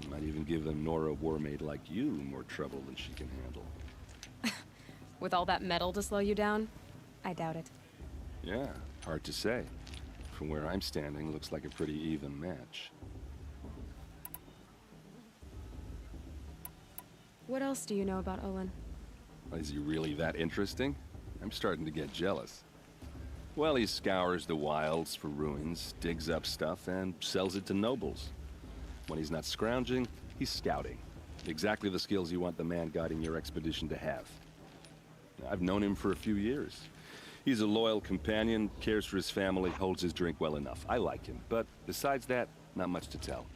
You might even give a Nora warmaid like you more trouble than she can handle. With all that metal to slow you down? I doubt it. Yeah, hard to say. From where I'm standing, looks like a pretty even match. What else do you know about Olin? Is he really that interesting? I'm starting to get jealous. Well, he scours the wilds for ruins, digs up stuff, and sells it to nobles. When he's not scrounging, he's scouting. Exactly the skills you want the man guiding your expedition to have. I've known him for a few years. He's a loyal companion, cares for his family, holds his drink well enough. I like him, but besides that, not much to tell.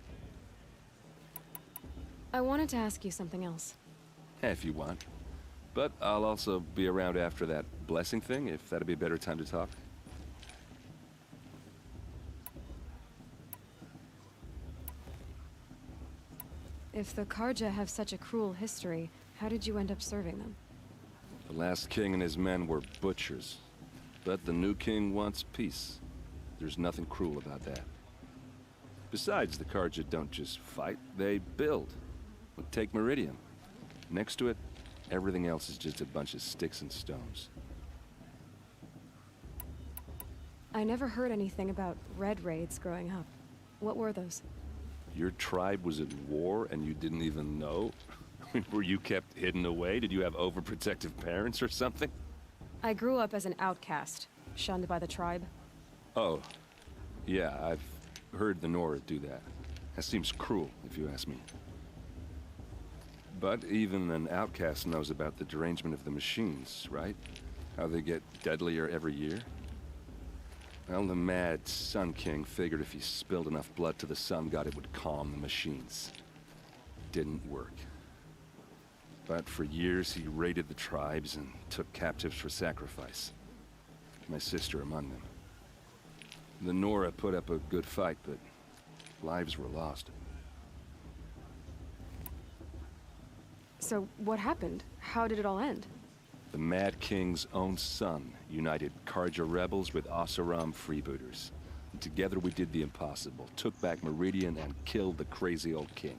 I wanted to ask you something else. If you want. But I'll also be around after that blessing thing, if that'd be a better time to talk. If the Karja have such a cruel history, how did you end up serving them? The last king and his men were butchers. But the new king wants peace. There's nothing cruel about that. Besides, the Karja don't just fight, they build. But take Meridian. Next to it, everything else is just a bunch of sticks and stones. I never heard anything about Red Raids growing up. What were those? Your tribe was at war and you didn't even know? Were you kept hidden away? Did you have overprotective parents or something? I grew up as an outcast, shunned by the tribe. Oh, yeah, I've heard the Nora do that. That seems cruel, if you ask me. But even an outcast knows about the derangement of the machines, right? How they get deadlier every year? Well, the mad Sun King figured if he spilled enough blood to the Sun God, it would calm the machines. Didn't work. But for years, he raided the tribes and took captives for sacrifice. My sister among them. The Nora put up a good fight, but lives were lost. So, what happened? How did it all end? The Mad King's own son united Karja rebels with Oseram freebooters. And together we did the impossible, took back Meridian and killed the crazy old king.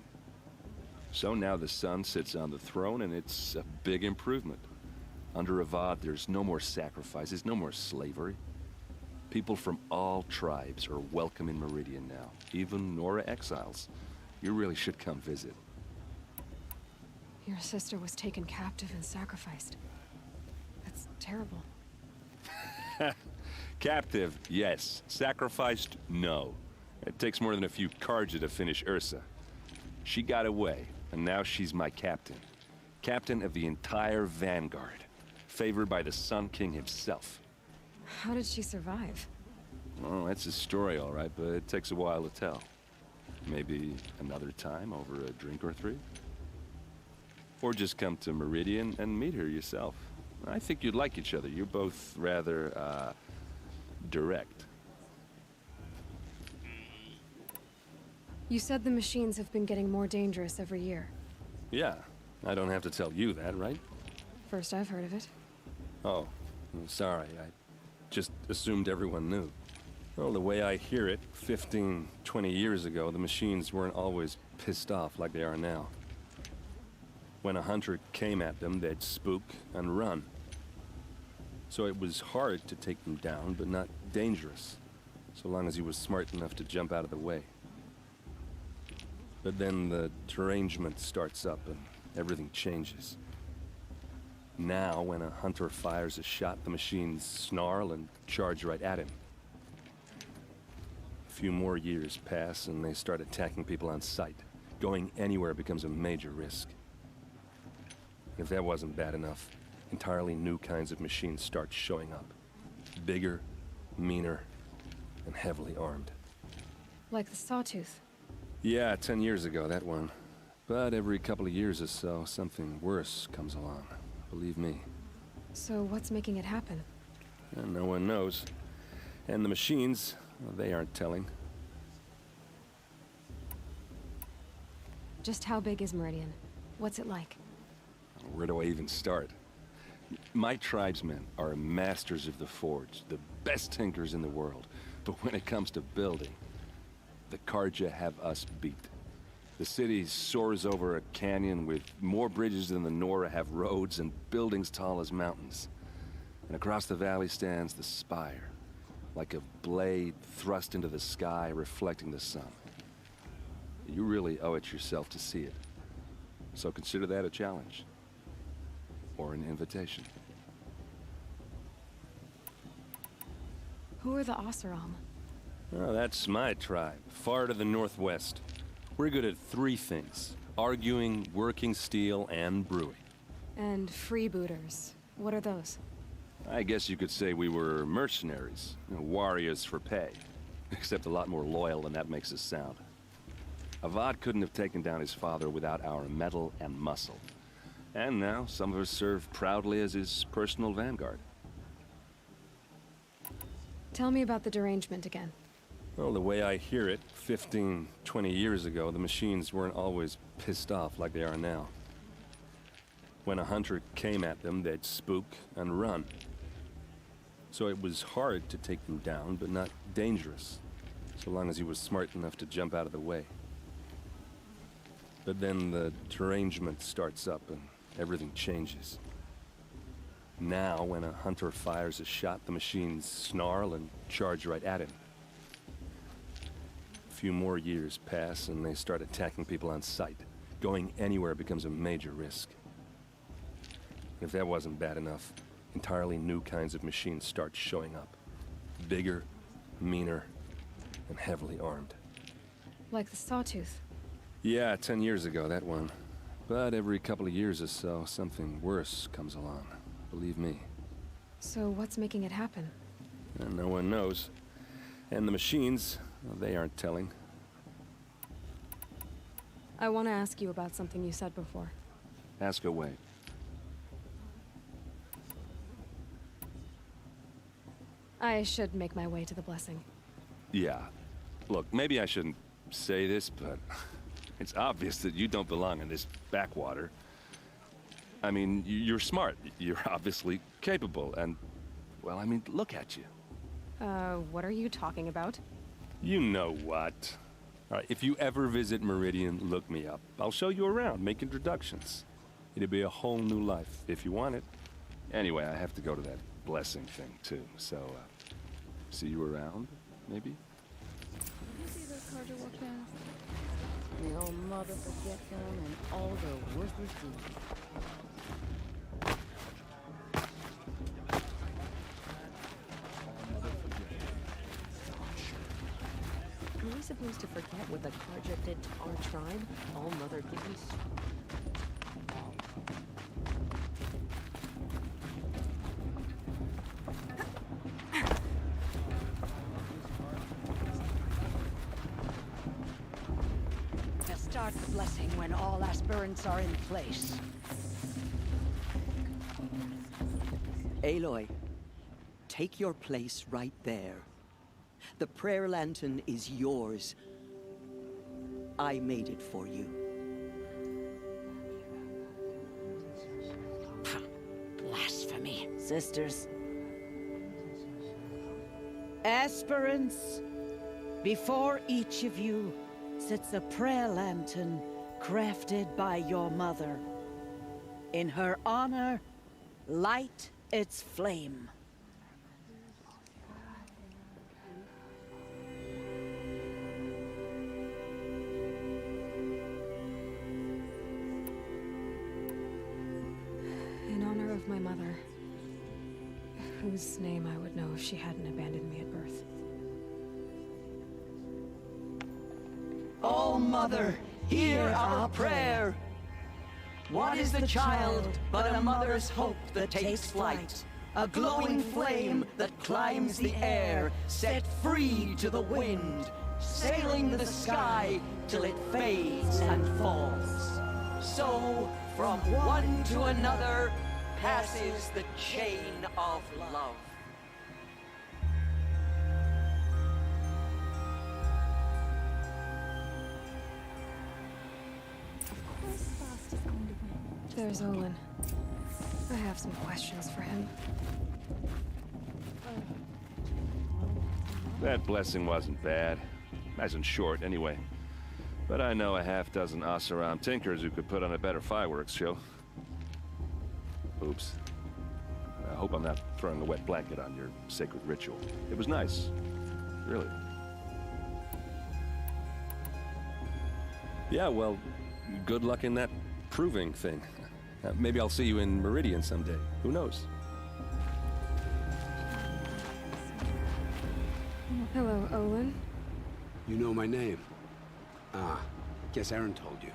So now the son sits on the throne and it's a big improvement. Under Avad, there's no more sacrifices, no more slavery. People from all tribes are welcome in Meridian now, even Nora exiles. You really should come visit. Your sister was taken captive and sacrificed. That's terrible. Captive, yes. Sacrificed, no. It takes more than a few Karja to finish Ursa. She got away, and now she's my captain. Captain of the entire Vanguard. Favored by the Sun King himself. How did she survive? Oh, that's a story, all right, but it takes a while to tell. Maybe another time over a drink or three? Or just come to Meridian and meet her yourself. I think you'd like each other. You're both rather, direct. You said the machines have been getting more dangerous every year. Yeah, I don't have to tell you that, right? First I've heard of it. Oh, I'm sorry. I just assumed everyone knew. Well, the way I hear it, 15, 20 years ago, the machines weren't always pissed off like they are now. When a hunter came at them, they'd spook and run. So it was hard to take them down, but not dangerous, so long as he was smart enough to jump out of the way. But then the derangement starts up and everything changes. Now, when a hunter fires a shot, the machines snarl and charge right at him. A few more years pass and they start attacking people on sight. Going anywhere becomes a major risk. If that wasn't bad enough, entirely new kinds of machines start showing up. Bigger, meaner, and heavily armed. Like the Sawtooth. Yeah, 10 years ago, that one. But every couple of years or so, something worse comes along. Believe me. So what's making it happen? And no one knows. And the machines, well, they aren't telling. Just how big is Meridian? What's it like? Where do I even start? My tribesmen are masters of the forge, the best tinkers in the world. But when it comes to building, the Karja have us beat. The city soars over a canyon with more bridges than the Nora have roads and buildings tall as mountains. And across the valley stands the spire, like a blade thrust into the sky reflecting the sun. You really owe it yourself to see it. So consider that a challenge. Or an invitation. Who are the Oseram? Oh, that's my tribe, far to the northwest. We're good at three things: arguing, working steel, and brewing. And freebooters. What are those? I guess you could say we were mercenaries, warriors for pay. Except a lot more loyal than that makes us sound. Avad couldn't have taken down his father without our metal and muscle. And now, some of us serve proudly as his personal vanguard. Tell me about the derangement again. Well, the way I hear it, 15, 20 years ago, the machines weren't always pissed off like they are now. When a hunter came at them, they'd spook and run. So it was hard to take them down, but not dangerous, so long as he was smart enough to jump out of the way. But then the derangement starts up and everything changes. Now, when a hunter fires a shot, the machines snarl and charge right at him. A few more years pass and they start attacking people on sight. Going anywhere becomes a major risk. If that wasn't bad enough, entirely new kinds of machines start showing up. Bigger, meaner, and heavily armed. Like the Sawtooth. Yeah, 10 years ago, that one. But every couple of years or so, something worse comes along. Believe me. So what's making it happen? And no one knows. And the machines, well, they aren't telling. I want to ask you about something you said before. Ask away. I should make my way to the blessing. Yeah. Look, maybe I shouldn't say this, but it's obvious that you don't belong in this backwater. I mean, you're smart. You're obviously capable, and, well, I mean, look at you. What are you talking about? You know what. All right, if you ever visit Meridian, look me up. I'll show you around, make introductions. It'll be a whole new life, if you want it. Anyway, I have to go to that blessing thing, too, so, see you around, maybe? Did you see those Carja walk past? The old mother forget them and all their worthless deeds. Are we supposed to forget what the Carja did to our tribe? All Mother Gibby's. They'll start the blessing when all aspirants are in place. Aloy, take your place right there. The prayer lantern is yours. I made it for you. Blasphemy, sisters. Aspirants, before each of you sits a prayer lantern crafted by your mother. In her honor, light its flame. In honor of my mother, whose name I would know if she hadn't abandoned me at birth. Oh, Mother, hear our prayer. What is the child but a mother's hope that takes flight? A glowing flame that climbs the air, set free to the wind, sailing the sky till it fades and falls. So, from one to another, passes the chain of love. There's Olin. I have some questions for him. That blessing wasn't bad. Nice and short, anyway. But I know a half-dozen Oseram tinkers who could put on a better fireworks show. Oops. I hope I'm not throwing a wet blanket on your sacred ritual. It was nice. Really. Yeah, well, good luck in that proving thing. Maybe I'll see you in Meridian someday. Who knows? Hello, Olin. You know my name? Ah, guess Aaron told you.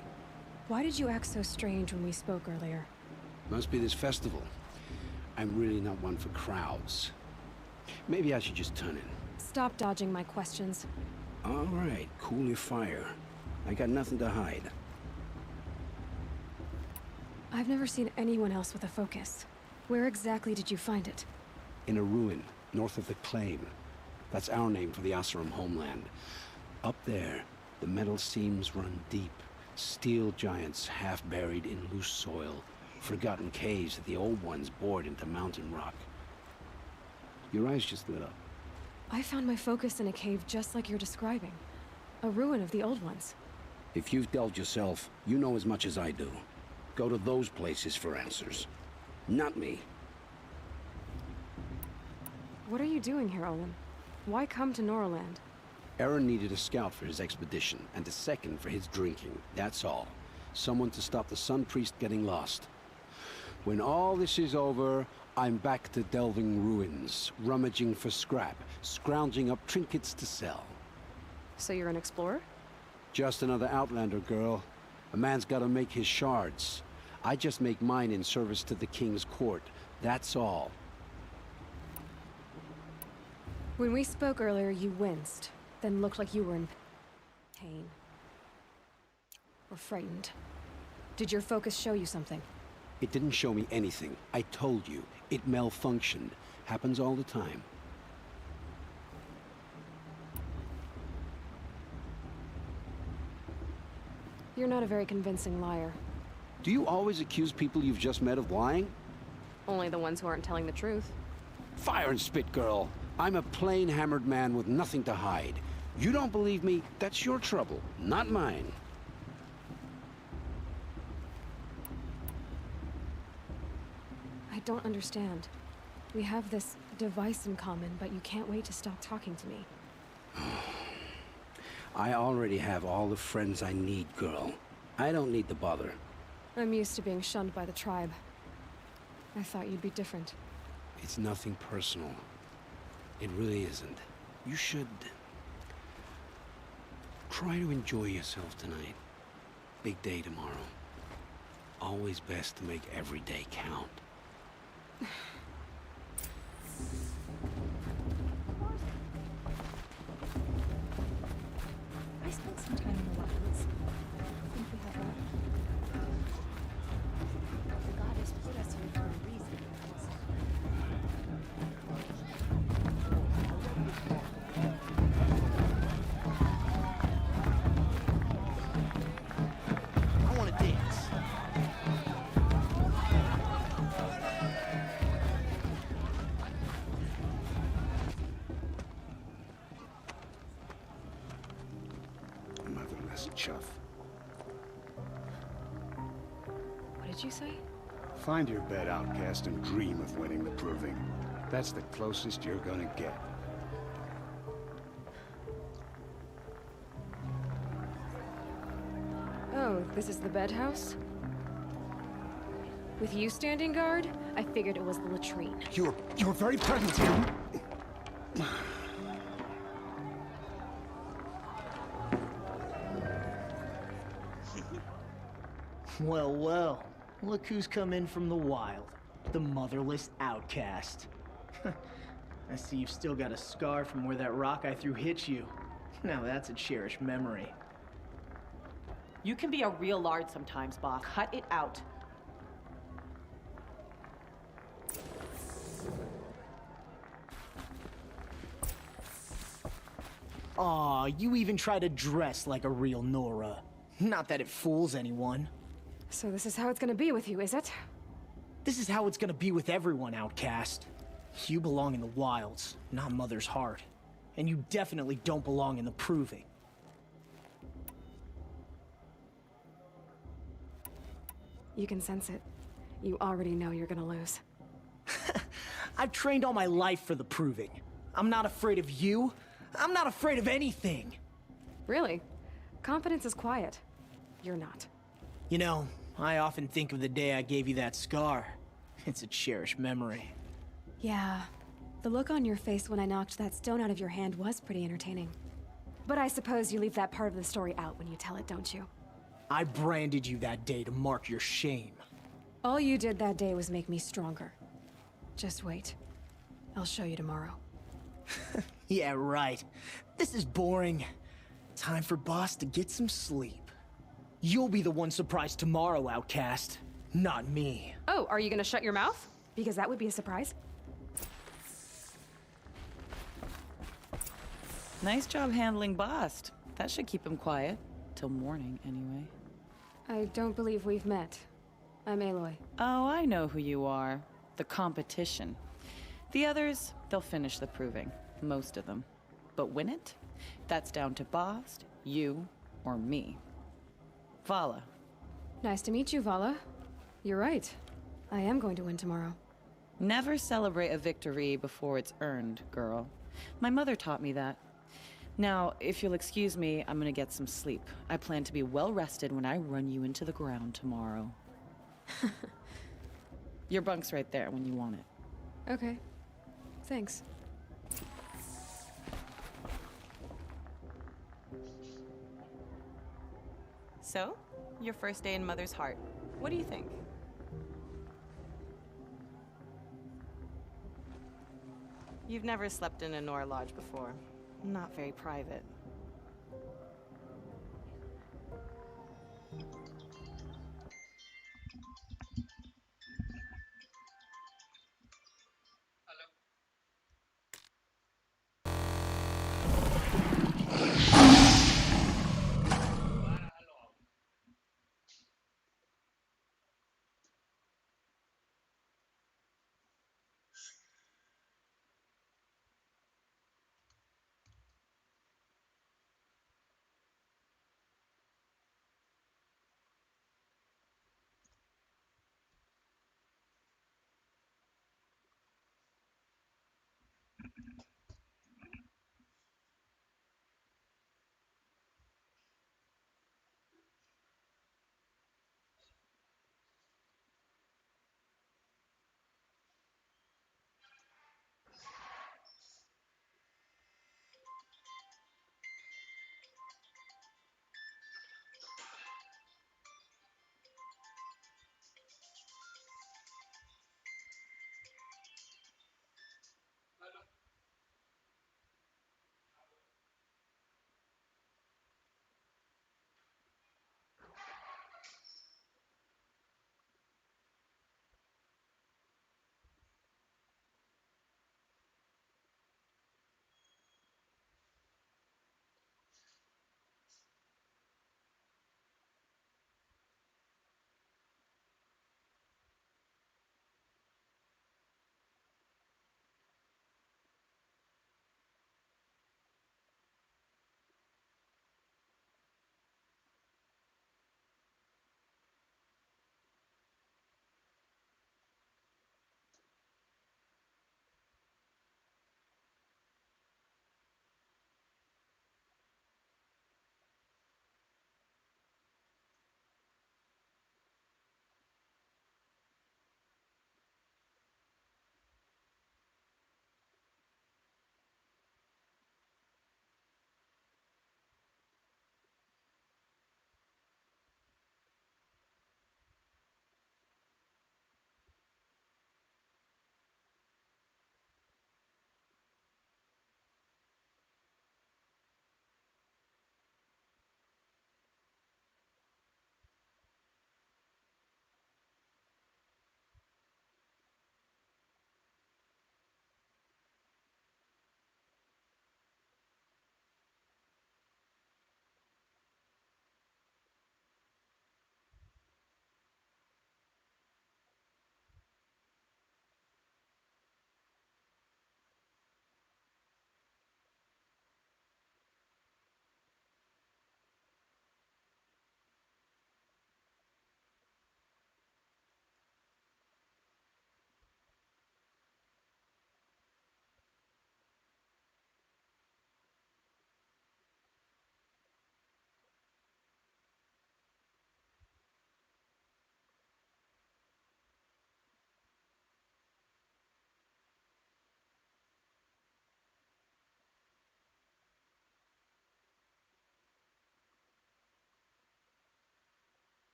Why did you act so strange when we spoke earlier? Must be this festival. I'm really not one for crowds. Maybe I should just turn in. Stop dodging my questions. All right, cool your fire. I got nothing to hide. I've never seen anyone else with a focus. Where exactly did you find it? In a ruin, north of the Claim. That's our name for the Oseram homeland. Up there, the metal seams run deep. Steel giants half buried in loose soil. Forgotten caves that the old ones bored into mountain rock. Your eyes just lit up. I found my focus in a cave just like you're describing. A ruin of the old ones. If you've delved yourself, you know as much as I do. Go to those places for answers. Not me. What are you doing here, Olin? Why come to Norland? Aaron needed a scout for his expedition, and a second for his drinking. That's all. Someone to stop the Sun Priest getting lost. When all this is over, I'm back to delving ruins, rummaging for scrap, scrounging up trinkets to sell. So you're an explorer? Just another Outlander, girl. A man's gotta make his shards. I just make mine in service to the King's court. That's all. When we spoke earlier, you winced, then looked like you were in pain. Or frightened. Did your focus show you something? It didn't show me anything. I told you. It malfunctioned. Happens all the time. You're not a very convincing liar. Do you always accuse people you've just met of lying? Only the ones who aren't telling the truth. Fire and spit, girl. I'm a plain hammered man with nothing to hide. You don't believe me, that's your trouble, not mine. I don't understand. We have this device in common, but you can't wait to stop talking to me. I already have all the friends I need, girl. I don't need the bother. I'm used to being shunned by the tribe. I thought you'd be different. It's nothing personal. It really isn't. You should... try to enjoy yourself tonight. Big day tomorrow. Always best to make every day count. I spent some time in the wilds. I think we have that. The goddess put us here for a reason. I want to dance. Motherless chuff. What did you say? Find your bed, outcast, and dream of winning the proving. That's the closest you're gonna get. Oh, this is the bed house? With you standing guard, I figured it was the latrine. You're very pregnant here. Well, well. Look who's come in from the wild. The motherless outcast. I see you've still got a scar from where that rock I threw hit you. Now that's a cherished memory. You can be a real lard sometimes, boss. Cut it out. Aw, you even try to dress like a real Nora. Not that it fools anyone. So this is how it's gonna be with you, is it? This is how it's gonna be with everyone, outcast. You belong in the wilds, not Mother's heart. And you definitely don't belong in the proving. You can sense it. You already know you're gonna lose. I've trained all my life for the proving. I'm not afraid of you. I'm not afraid of anything. Really? Confidence is quiet. You're not. You know, I often think of the day I gave you that scar. It's a cherished memory. Yeah. The look on your face when I knocked that stone out of your hand was pretty entertaining. But I suppose you leave that part of the story out when you tell it, don't you? I branded you that day to mark your shame. All you did that day was make me stronger. Just wait. I'll show you tomorrow. Yeah, right. This is boring. Time for Boss to get some sleep. You'll be the one surprised tomorrow, outcast. Not me. Oh, are you gonna shut your mouth? Because that would be a surprise. Nice job handling Bast. That should keep him quiet. Till morning, anyway. I don't believe we've met. I'm Aloy. Oh, I know who you are. The competition. The others, they'll finish the proving. Most of them. But win it? That's down to Bast, you, or me. Vala. Nice to meet you, Vala. You're right. I am going to win tomorrow. Never celebrate a victory before it's earned, girl. My mother taught me that. Now, if you'll excuse me, I'm gonna get some sleep. I plan to be well rested when I run you into the ground tomorrow. Your bunk's right there when you want it. Okay. Thanks. So, your first day in Mother's heart. What do you think? You've never slept in a Nora lodge before. Not very private.